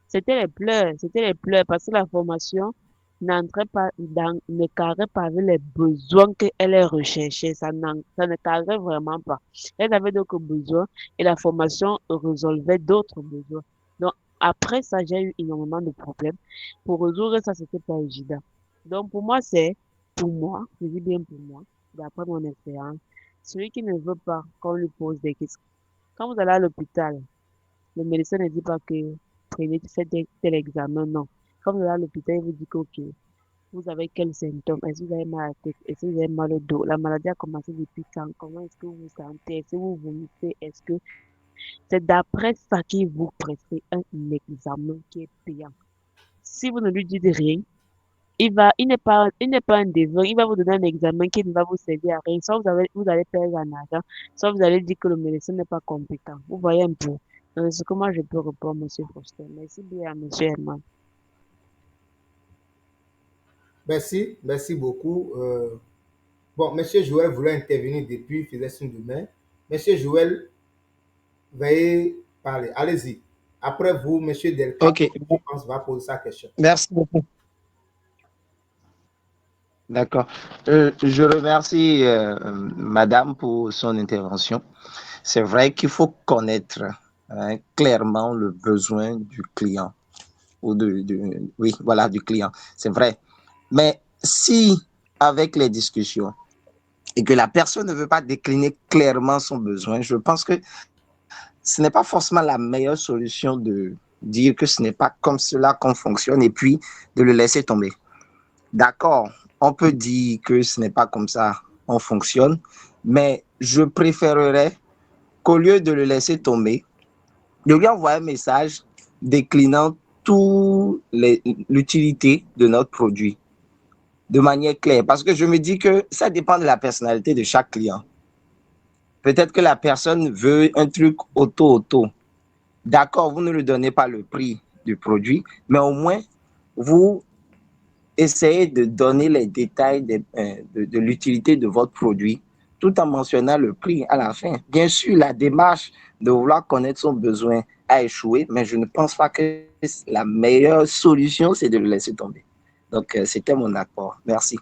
c'était les pleurs parce que la formation ne carrait pas avec les besoins qu'elle recherchait. Ça ne carrait vraiment pas. Elle avait d'autres besoins et la formation résolvait d'autres besoins. Donc, après ça, j'ai eu énormément de problèmes. Pour résoudre ça, c'était pas évident. Donc, pour moi, je dis bien pour moi, d'après mon expérience, celui qui ne veut pas qu'on lui pose des questions. Quand vous allez à l'hôpital, le médecin ne dit pas que faites tel examen, non. Quand vous allez à l'hôpital, il vous dit que, ok, vous avez quels symptômes? Est-ce que vous avez mal à la tête? Est-ce que vous avez mal au dos? La maladie a commencé depuis quand? Comment est-ce que vous vous sentez? Est-ce que vous vomissez? Est-ce que c'est d'après ça qu'il vous prescrit un examen qui est payant? Si vous ne lui dites rien, il n'est pas un devin, il va vous donner un examen qui ne va vous servir à rien. Soit vous allez perdre en argent, soit vous allez dire que le médecin n'est pas compétent. Vous voyez un peu. C'est comment je peux répondre, monsieur Foster. Merci bien à monsieur Herman. Merci, merci beaucoup. Bon, monsieur Joël voulait intervenir depuis, il faisait signe de main. Monsieur Joël, veuillez parler. Allez-y. Après vous, monsieur Delca, Ok, je pense, va poser sa question. merci beaucoup. D'accord. Je remercie Madame pour son intervention. C'est vrai qu'il faut connaître clairement le besoin du client ou oui, voilà, du client. C'est vrai. Mais si avec les discussions et que la personne ne veut pas décliner clairement son besoin, je pense que ce n'est pas forcément la meilleure solution de dire que ce n'est pas comme cela qu'on fonctionne et puis de le laisser tomber. D'accord, on peut dire que ce n'est pas comme ça on fonctionne, mais je préférerais qu'au lieu de le laisser tomber, de lui envoyer un message déclinant toute l'utilité de notre produit de manière claire. Parce que je me dis que ça dépend de la personnalité de chaque client. Peut-être que la personne veut un truc auto. D'accord, vous ne lui donnez pas le prix du produit, mais au moins, vous essayez de donner les détails de l'utilité de votre produit tout en mentionnant le prix à la fin. Bien sûr, la démarche de vouloir connaître son besoin a échoué, mais je ne pense pas que la meilleure solution, c'est de le laisser tomber. Donc, c'était mon apport. Merci.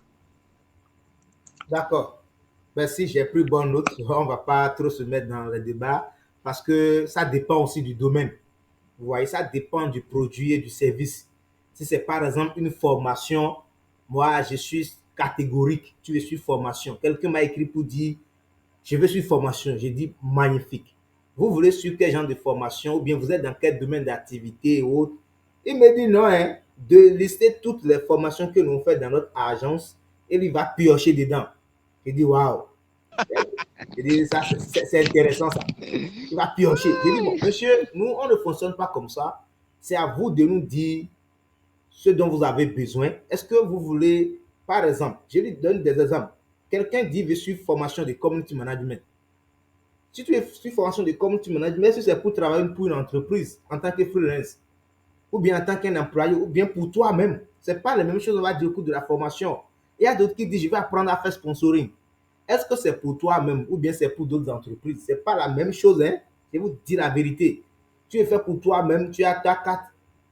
D'accord. Merci, j'ai pris bonne note. On ne va pas trop se mettre dans le débat parce que ça dépend aussi du domaine. Vous voyez, ça dépend du produit et du service. Si c'est par exemple une formation, moi je suis catégorique, tu veux suivre formation. Quelqu'un m'a écrit pour dire, je veux suivre formation. J'ai dit, magnifique. Vous voulez suivre quel genre de formation ou bien vous êtes dans quel domaine d'activité ou autre. Il me dit non, hein, de lister toutes les formations que l'on fait dans notre agence et il va piocher dedans. J'ai dit, waouh. J'ai dit, ça, c'est intéressant ça. Il va piocher. J'ai dit, bon, monsieur, nous, on ne fonctionne pas comme ça. C'est à vous de nous dire ce dont vous avez besoin. Est-ce que vous voulez, par exemple, je lui donne des exemples. Quelqu'un dit, je suis formation de community management. Si tu es sur formation de community management, si c'est pour travailler pour une entreprise en tant que freelance, ou bien en tant qu'un employé, ou bien pour toi-même, ce n'est pas la même chose, on va dire au cours de la formation. Il y a d'autres qui disent, je vais apprendre à faire sponsoring. Est-ce que c'est pour toi-même ou bien c'est pour d'autres entreprises? Ce n'est pas la même chose, hein? Je vais vous dire la vérité. Tu es fait pour toi-même, tu as ta carte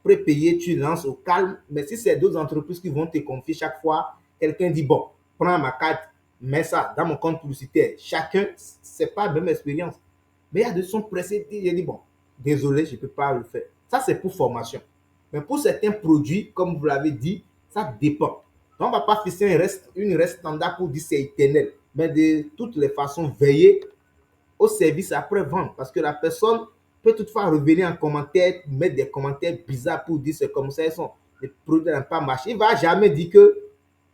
prépayée, tu lances au calme. Mais si c'est d'autres entreprises qui vont te confier chaque fois, quelqu'un dit, bon, prends ma carte, mets ça dans mon compte publicitaire. Chacun, ce n'est pas la même expérience. Mais il y a de sont pressés, j'ai dit, bon, désolé, je ne peux pas le faire. Ça, c'est pour formation. Mais pour certains produits, comme vous l'avez dit, ça dépend. Donc, on ne va pas fixer une reste standard pour dire c'est éternel. Mais de toutes les façons, veiller au service après-vente. Parce que la personne peut toutefois revenir en commentaire, mettre des commentaires bizarres pour dire c'est comme ça, les produits n'ont pas marché. Il ne va jamais dire que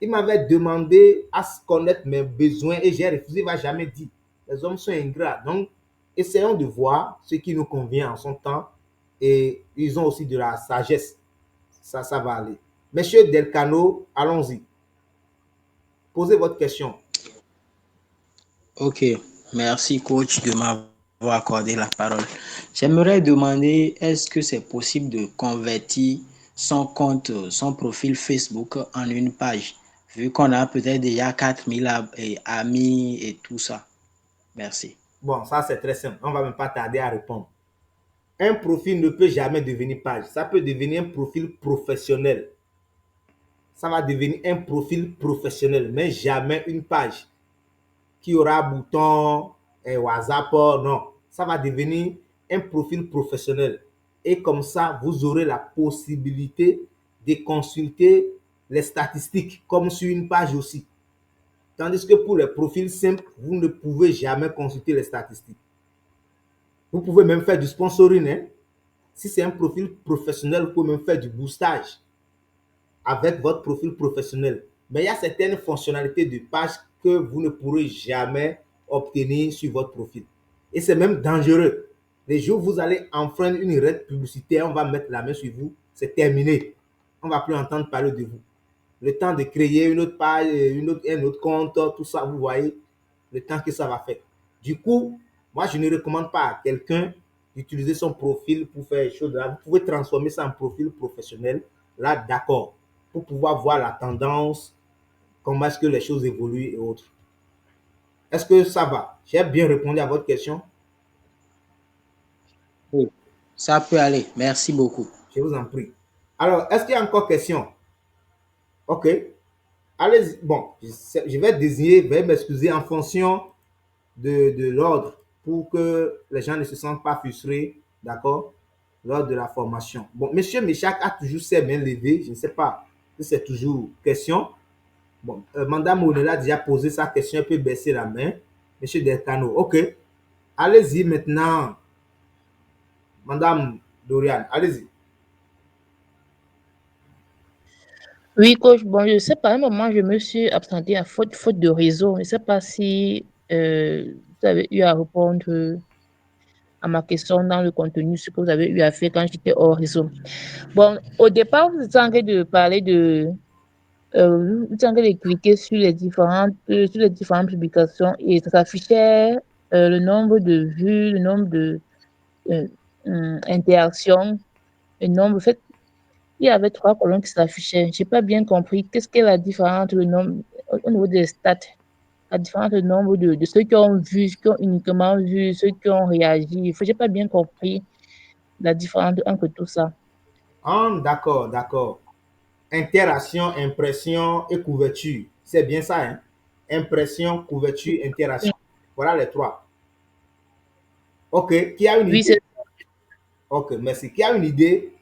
il m'avait demandé à connaître mes besoins et j'ai refusé. Il ne va jamais dire. Les hommes sont ingrats. Donc, essayons de voir ce qui nous convient en son temps et ils ont aussi de la sagesse. Ça va aller. Monsieur Delcano, allons-y. Posez votre question. Ok, merci coach de m'avoir accordé la parole. J'aimerais demander, est-ce que c'est possible de convertir son compte, son profil Facebook en une page, vu qu'on a peut-être déjà 4000 amis et tout ça? Merci. Bon, ça c'est très simple. On ne va même pas tarder à répondre. Un profil ne peut jamais devenir page. Ça peut devenir un profil professionnel. Ça va devenir un profil professionnel, mais jamais une page qui aura un bouton, un WhatsApp, non. Ça va devenir un profil professionnel. Et comme ça, vous aurez la possibilité de consulter les statistiques, comme sur une page aussi. Tandis que pour les profils simples, vous ne pouvez jamais consulter les statistiques. Vous pouvez même faire du sponsoring. Hein? Si c'est un profil professionnel, vous pouvez même faire du boostage avec votre profil professionnel. Mais il y a certaines fonctionnalités de page que vous ne pourrez jamais obtenir sur votre profil. Et c'est même dangereux. Les jours où vous allez enfreindre une règle publicitaire, on va mettre la main sur vous, c'est terminé. On ne va plus entendre parler de vous. Le temps de créer une autre page, un autre compte, tout ça, vous voyez, le temps que ça va faire. Du coup, moi, je ne recommande pas à quelqu'un d'utiliser son profil pour faire des choses là. Vous pouvez transformer ça en profil professionnel. Là, d'accord. Pour pouvoir voir la tendance, comment est-ce que les choses évoluent et autres. Est-ce que ça va? J'ai bien répondu à votre question? Oui, ça peut aller. Merci beaucoup. Je vous en prie. Alors, est-ce qu'il y a encore question? OK. Allez, bon, je vais désigner, veuillez m'excuser en fonction de l'ordre pour que les gens ne se sentent pas frustrés, d'accord, lors de la formation. Bon, Monsieur Michak a toujours ses mains levées. Je ne sais pas si c'est toujours question. Bon, Madame Monella a déjà posé sa question. Elle peut baisser la main. Monsieur Delcano, OK. Allez-y maintenant, Madame Dorian, allez-y. Oui, coach, bon, je sais pas, à un moment, je me suis absenté à faute de réseau. Je ne sais pas si vous avez eu à répondre à ma question dans le contenu, ce que vous avez eu à faire quand j'étais hors réseau. Bon, au départ, vous étiez en train de parler de, vous étiez en train de cliquer sur les différentes publications et ça s'affichait le nombre de vues, le nombre de euh, interactions, le nombre. En fait, il y avait 3 colonnes qui s'affichaient. Je n'ai pas bien compris qu'est-ce qu'est la différence entre le nombre, au niveau des stats, la différence entre le nombre de ceux qui ont vu, ceux qui ont uniquement vu, ceux qui ont réagi. Je n'ai pas bien compris la différence entre tout ça. Ah, d'accord, d'accord. Interaction, impression et couverture. C'est bien ça, hein? Impression, couverture, interaction. Voilà les trois. OK. Qui a une Oui, idée? c'est OK, merci. Qui a une idée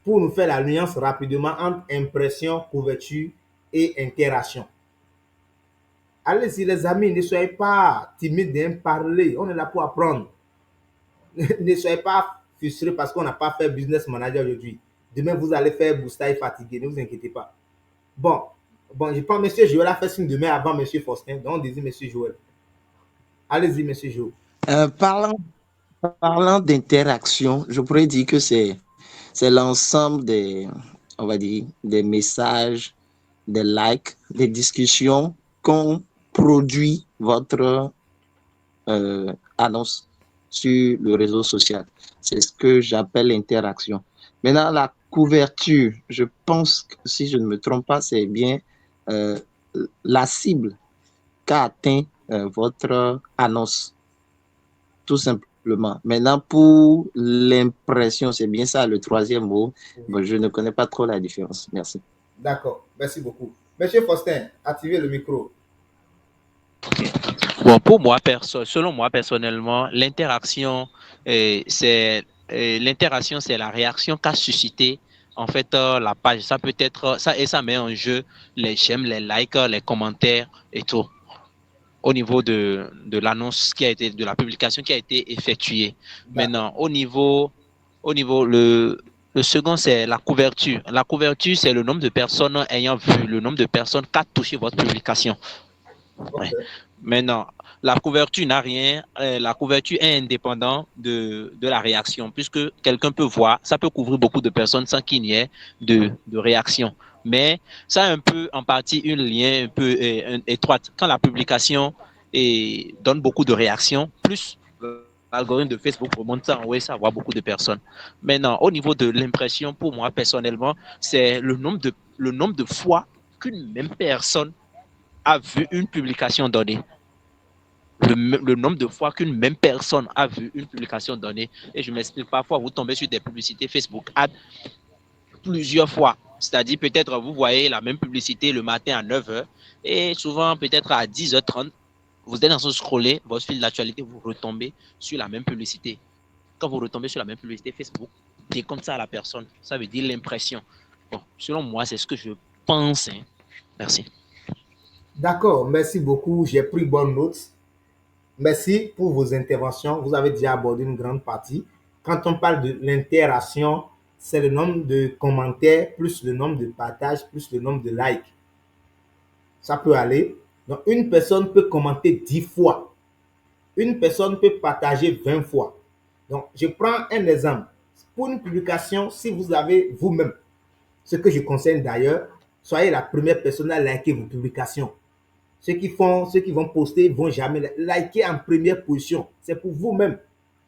pour nous faire la nuance rapidement entre impression, couverture et interaction? Allez-y, les amis, ne soyez pas timides d'en parler. On est là pour apprendre. Ne soyez pas frustrés parce qu'on n'a pas fait business manager aujourd'hui. Demain, vous allez faire boostaille fatigué. Ne vous inquiétez pas. Bon, je pense que M. Joël a fait signe demain avant M. Faustin. Donc, on dit M. Joël. Allez-y, M. Joël. Parlant d'interaction, je pourrais dire que c'est l'ensemble on va dire, des messages, des likes, des discussions qu'ont produit votre annonce sur le réseau social. C'est ce que j'appelle l'interaction. Maintenant, la couverture, je pense que si je ne me trompe pas, c'est bien la cible qu'a atteint votre annonce, tout simplement. Maintenant, pour l'impression, c'est bien ça le troisième mot. Bon, je ne connais pas trop la différence. Merci. D'accord, merci beaucoup. Monsieur Faustin, activez le micro. Bon, pour moi, selon moi personnellement, l'interaction, c'est la réaction qu'a suscité en fait la page. Ça peut être ça et ça met en jeu les j'aime, les likes, les commentaires et tout au niveau de l'annonce qui a été, de la publication qui a été effectuée. Maintenant, le second, c'est la couverture. La couverture, c'est le nombre de personnes ayant vu, le nombre de personnes qui a touché votre publication. Ouais. Maintenant, la couverture n'a rien, la couverture est indépendante de la réaction, puisque quelqu'un peut voir, ça peut couvrir beaucoup de personnes sans qu'il n'y ait de réaction. Mais ça a un peu, en partie, une lien un peu étroite. Quand la publication donne beaucoup de réactions, plus l'algorithme de Facebook remonte ça en haut et ça voit beaucoup de personnes. Maintenant, au niveau de l'impression, pour moi, personnellement, c'est le nombre de fois qu'une même personne a vu une publication donnée. Le nombre de fois qu'une même personne a vu une publication donnée. Et je m'explique, parfois vous tombez sur des publicités Facebook Ads plusieurs fois. C'est-à-dire peut-être vous voyez la même publicité le matin à 9h et souvent peut-être à 10h30, vous êtes en train de scroller votre fil d'actualité, vous retombez sur la même publicité. Quand vous retombez sur la même publicité, Facebook décompte ça à la personne. Ça veut dire l'impression. Bon, selon moi, c'est ce que je pense. Hein. Merci. D'accord, merci beaucoup. J'ai pris bonne note. Merci pour vos interventions. Vous avez déjà abordé une grande partie. Quand on parle de l'interaction, c'est le nombre de commentaires plus le nombre de partages plus le nombre de likes. Ça peut aller. Donc, une personne peut commenter 10 fois. Une personne peut partager 20 fois. Donc, je prends un exemple. Pour une publication, si vous avez vous-même, ce que je conseille d'ailleurs, soyez la première personne à liker vos publications. Ceux qui vont poster vont jamais liker en première position. C'est pour vous-même.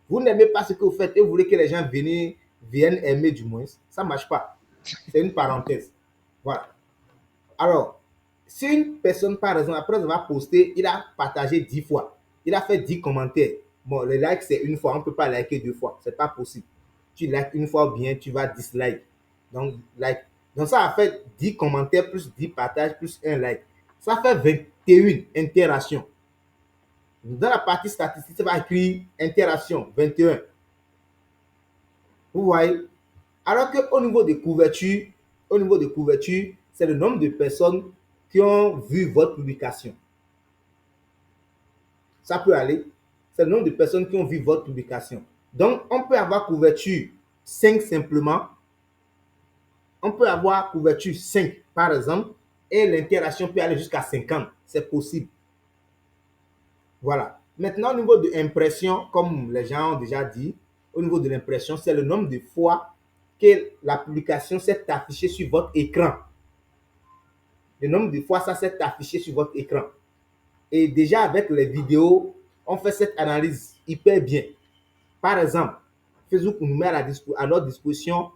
Vous n'aimez pas ce que vous faites et vous voulez que les gens viennent aimer du moins. Ça ne marche pas. C'est une parenthèse. Voilà. Alors, si une personne, par exemple, après avoir posté, il a partagé 10 fois, il a fait 10 commentaires. Bon, le like, c'est une fois. On ne peut pas liker 2 fois. Ce n'est pas possible. Tu likes une fois bien, tu vas dislike. Donc, like. Donc, ça a fait 10 commentaires, plus 10 partages, plus 1 like. Ça fait 21 interactions. Dans la partie statistique, ça va écrire interaction, 21. Vous voyez? Alors qu'au niveau des couvertures, c'est le nombre de personnes qui ont vu votre publication. Ça peut aller. C'est le nombre de personnes qui ont vu votre publication. Donc, on peut avoir couverture 5 simplement. On peut avoir couverture 5, par exemple, et l'interaction peut aller jusqu'à 50. C'est possible. Voilà. Maintenant, au niveau de l'impression, comme les gens ont déjà dit, au niveau de l'impression, c'est le nombre de fois que la publication s'est affichée sur votre écran. Le nombre de fois ça s'est affiché sur votre écran. Et déjà avec les vidéos, on fait cette analyse hyper bien. Par exemple, Facebook nous met à notre disposition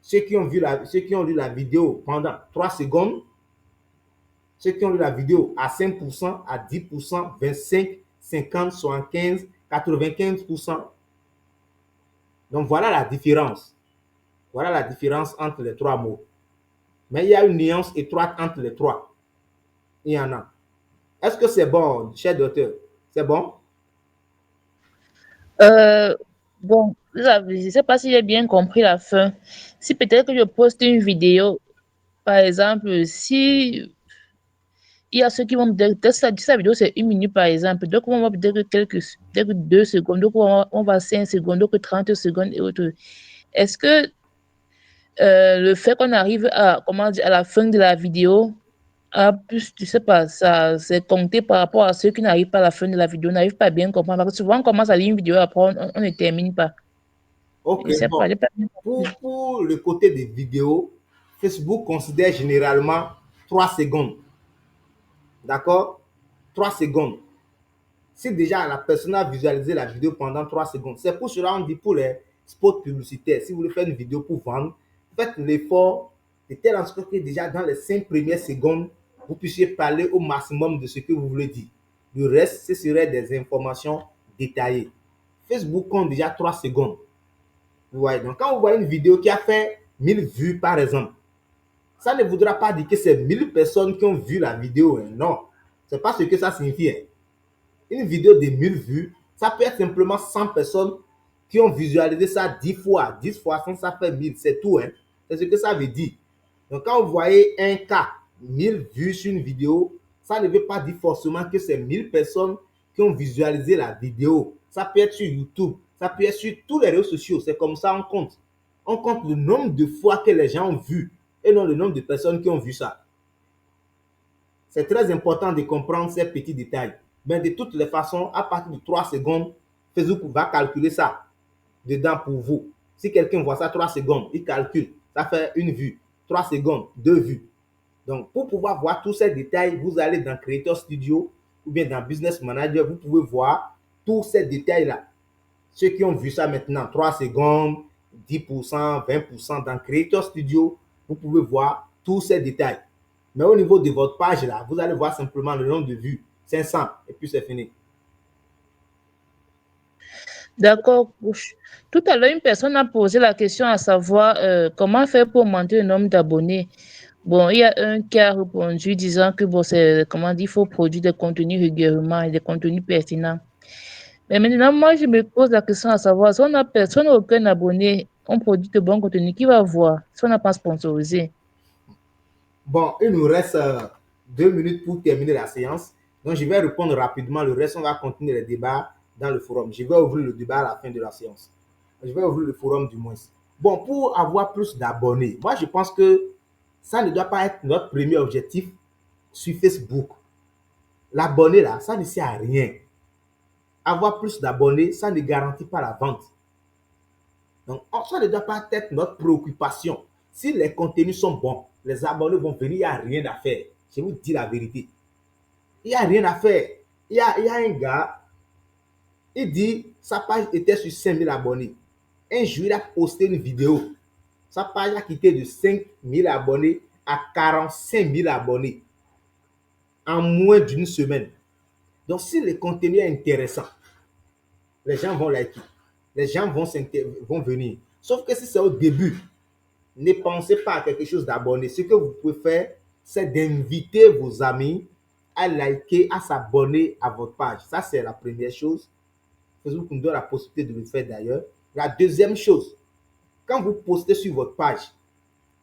ceux qui ont lu la vidéo pendant 3 secondes, ceux qui ont lu la vidéo à 5%, à 10%, 25%, 50%, 75%, 95%. Donc voilà la différence. Voilà la différence entre les 3 mots. Mais il y a une nuance étroite entre les 3. Il y en a. Est-ce que c'est bon, cher docteur? C'est bon? Bon, je ne sais pas si j'ai bien compris la fin. Si peut-être que je poste une vidéo, par exemple, si il y a ceux qui vont me dire que sa vidéo c'est 1 minute par exemple, donc on va dire que 2 secondes, donc on va 5 secondes, donc 30 secondes et autres. Est-ce que le fait qu'on arrive à, comment dire, à la fin de la vidéo, plus, je sais pas, ça c'est compté par rapport à ceux qui n'arrivent pas à la fin de la vidéo, n'arrivent pas à bien comprendre. Parce que souvent, on commence à lire une vidéo, après, on ne termine pas. Ok, Je sais bon. pas, j'ai pas bien compris. Pour le côté des vidéos, Facebook considère généralement 3 secondes. D'accord? 3 secondes. Si déjà la personne a visualisé la vidéo pendant 3 secondes, c'est pour cela on dit pour les spots publicitaires, si vous voulez faire une vidéo pour vendre, faites l'effort de telle en sorte que déjà dans les 5 premières secondes, vous puissiez parler au maximum de ce que vous voulez dire. Le reste, ce serait des informations détaillées. Facebook compte déjà 3 secondes. Vous voyez, donc quand vous voyez une vidéo qui a fait 1000 vues par exemple, ça ne voudra pas dire que c'est 1000 personnes qui ont vu la vidéo. Hein. Non, c'est pas ce que ça signifie. Hein. Une vidéo de 1000 vues, ça peut être simplement 100 personnes qui ont visualisé ça 10 fois. 10 fois 100, ça fait 1000. C'est tout. Hein. C'est ce que ça veut dire. Donc, quand vous voyez un cas, 1000 vues sur une vidéo, ça ne veut pas dire forcément que c'est 1000 personnes qui ont visualisé la vidéo. Ça peut être sur YouTube, ça peut être sur tous les réseaux sociaux. C'est comme ça on compte. On compte le nombre de fois que les gens ont vu et non le nombre de personnes qui ont vu ça. C'est très important de comprendre ces petits détails. Mais de toutes les façons, à partir de 3 secondes, Facebook va calculer ça dedans pour vous. Si quelqu'un voit ça 3 secondes, il calcule. Ça fait 1 vue. 3 secondes, 2 vues. Donc, pour pouvoir voir tous ces détails, vous allez dans Creator Studio ou bien dans Business Manager, vous pouvez voir tous ces détails-là. Ceux qui ont vu ça maintenant, 3 secondes, 10%, 20%, dans Creator Studio, vous pouvez voir tous ces détails. Mais au niveau de votre page là, vous allez voir simplement le nombre de vues, 500, et puis c'est fini. D'accord. Tout à l'heure, une personne a posé la question à savoir comment faire pour augmenter le nombre d'abonnés. Bon, il y a un qui a répondu disant que bon, c'est comment dire, il faut produire des contenus régulièrement et des contenus pertinents. Mais maintenant, moi, je me pose la question à savoir si on n'a personne, aucun abonné, on produit de bons contenus, qui va voir si on n'a pas sponsorisé? Bon, il nous reste 2 minutes pour terminer la séance. Donc, je vais répondre rapidement. Le reste, on va continuer les débats dans le forum. Je vais ouvrir le débat à la fin de la séance. Je vais ouvrir le forum du moins. Bon, pour avoir plus d'abonnés, moi, je pense que ça ne doit pas être notre premier objectif sur Facebook. L'abonné, là, ça ne sert à rien. Avoir plus d'abonnés, ça ne garantit pas la vente. Donc, ça ne doit pas être notre préoccupation. Si les contenus sont bons, les abonnés vont venir, il n'y a rien à faire. Je vous dis la vérité. Il n'y a rien à faire. Il y a un gars, il dit, sa page était sur 5000 abonnés. Un jour, il a posté une vidéo. Sa page a quitté de 5000 abonnés à 45 000 abonnés en moins d'une semaine. Donc, si le contenu est intéressant, les gens vont liker. Les gens vont venir. Sauf que si c'est au début, ne pensez pas à quelque chose d'abonné. Ce que vous pouvez faire, c'est d'inviter vos amis à liker, à s'abonner à votre page. Ça, c'est la première chose. Facebook nous donne la possibilité de le faire d'ailleurs. La deuxième chose, quand vous postez sur votre page,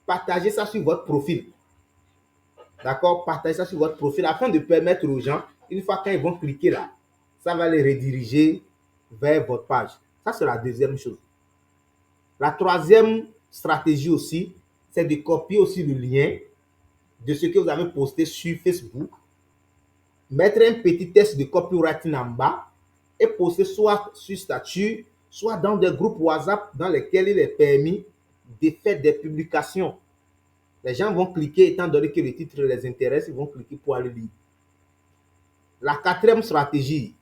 partagez ça sur votre profil. D'accord? Partagez ça sur votre profil afin de permettre aux gens, une fois qu'ils vont cliquer là, ça va les rediriger vers votre page. Ça, c'est la deuxième chose. La troisième stratégie aussi, c'est de copier aussi le lien de ce que vous avez posté sur Facebook, mettre un petit test de copywriting en bas et poster soit sur statut, soit dans des groupes WhatsApp dans lesquels il est permis de faire des publications. Les gens vont cliquer, étant donné que le titre les intéresse, ils vont cliquer pour aller lire. La quatrième stratégie,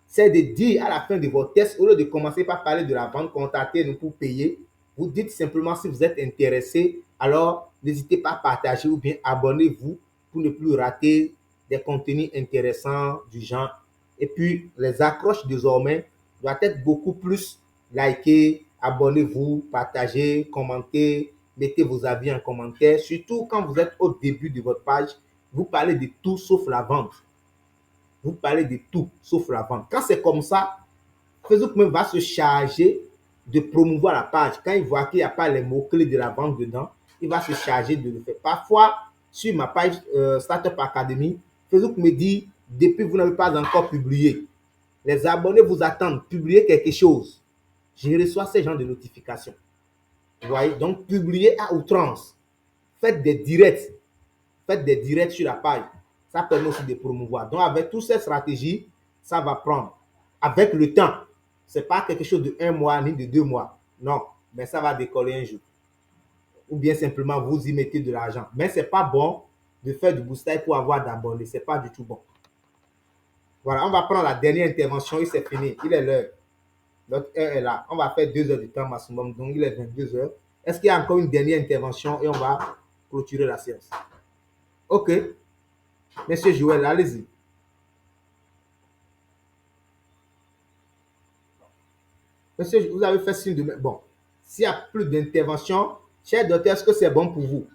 c'est de dire à la fin de votre test, au lieu de commencer par parler de la vente, contactez-nous pour payer, vous dites simplement si vous êtes intéressé, alors n'hésitez pas à partager ou bien abonnez-vous pour ne plus rater des contenus intéressants du genre. Et puis, les accroches désormais doivent être beaucoup plus likées, abonnez-vous, partagez, commentez, mettez vos avis en commentaire. Surtout quand vous êtes au début de votre page, vous parlez de tout sauf la vente. Vous parlez de tout sauf la vente. Quand c'est comme ça, Facebook même va se charger de promouvoir la page. Quand il voit qu'il n'y a pas les mots-clés de la vente dedans, il va se charger de le faire. Parfois, sur ma page Startup Academy, Facebook me dit, depuis vous n'avez pas encore publié, les abonnés vous attendent, publiez quelque chose. Je reçois ces genres de notifications. Vous voyez, donc publiez à outrance. Faites des directs. Faites des directs sur la page. Ça permet aussi de promouvoir. Donc, avec toutes ces stratégies, ça va prendre. Avec le temps, ce n'est pas quelque chose de 1 mois ni de 2 mois. Non, mais ça va décoller un jour. Ou bien simplement, vous y mettez de l'argent. Mais ce n'est pas bon de faire du booster pour avoir d'abonnés. Ce n'est pas du tout bon. Voilà, on va prendre la dernière intervention et c'est fini. Il est l'heure. Notre heure est là. On va faire 2 heures de temps maximum. Donc, il est 22 heures. Est-ce qu'il y a encore une dernière intervention et on va clôturer la séance? OK. Monsieur Joël, allez-y. Monsieur, vous avez fait signe de... Bon, s'il n'y a plus d'intervention, cher docteur, est-ce que c'est bon pour vous?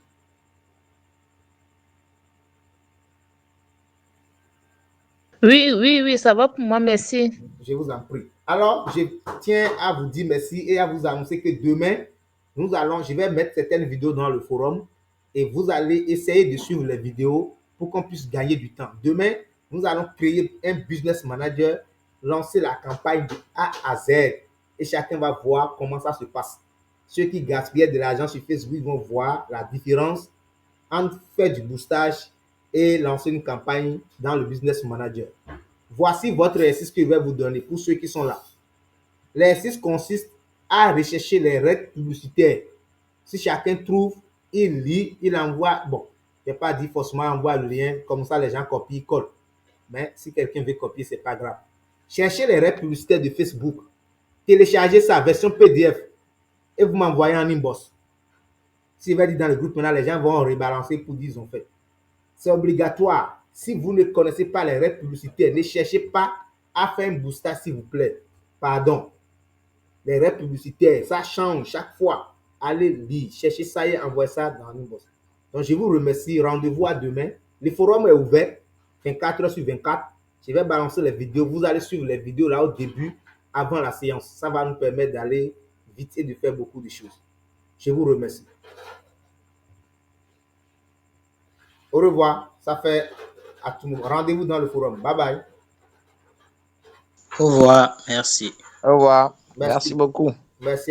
Oui, ça va pour moi, merci. Je vous en prie. Alors, je tiens à vous dire merci et à vous annoncer que demain, je vais mettre certaines vidéos dans le forum et vous allez essayer de suivre les vidéos pour qu'on puisse gagner du temps. Demain, nous allons créer un business manager, lancer la campagne de A à Z et chacun va voir comment ça se passe. Ceux qui gaspillaient de l'argent sur Facebook vont voir la différence entre faire du boostage et lancer une campagne dans le business manager. Voici votre exercice que je vais vous donner pour ceux qui sont là. L'exercice consiste à rechercher les règles publicitaires. Si chacun trouve, il lit, il envoie. Bon, je n'ai pas dit forcément envoie le lien, comme ça les gens copient, collent. Mais si quelqu'un veut copier, ce n'est pas grave. Cherchez les règles publicitaires de Facebook. Téléchargez sa version PDF et vous m'envoyez en inbox. Si vous dites dans le groupe, maintenant, les gens vont rebalancer pour dire qu'ils ont fait. C'est obligatoire. Si vous ne connaissez pas les règles publicitaires, ne cherchez pas à faire un booster, s'il vous plaît. Pardon. Les règles publicitaires, ça change chaque fois. Allez lire, cherchez ça et envoyez ça dans l'inbox. Donc, je vous remercie. Rendez-vous à demain. Le forum est ouvert 24 heures sur 24. Je vais balancer les vidéos. Vous allez suivre les vidéos là au début, avant la séance. Ça va nous permettre d'aller vite et de faire beaucoup de choses. Je vous remercie. Au revoir. Ça fait à tout le monde. Rendez-vous dans le forum. Bye bye. Au revoir. Merci. Au revoir. Merci beaucoup. Merci.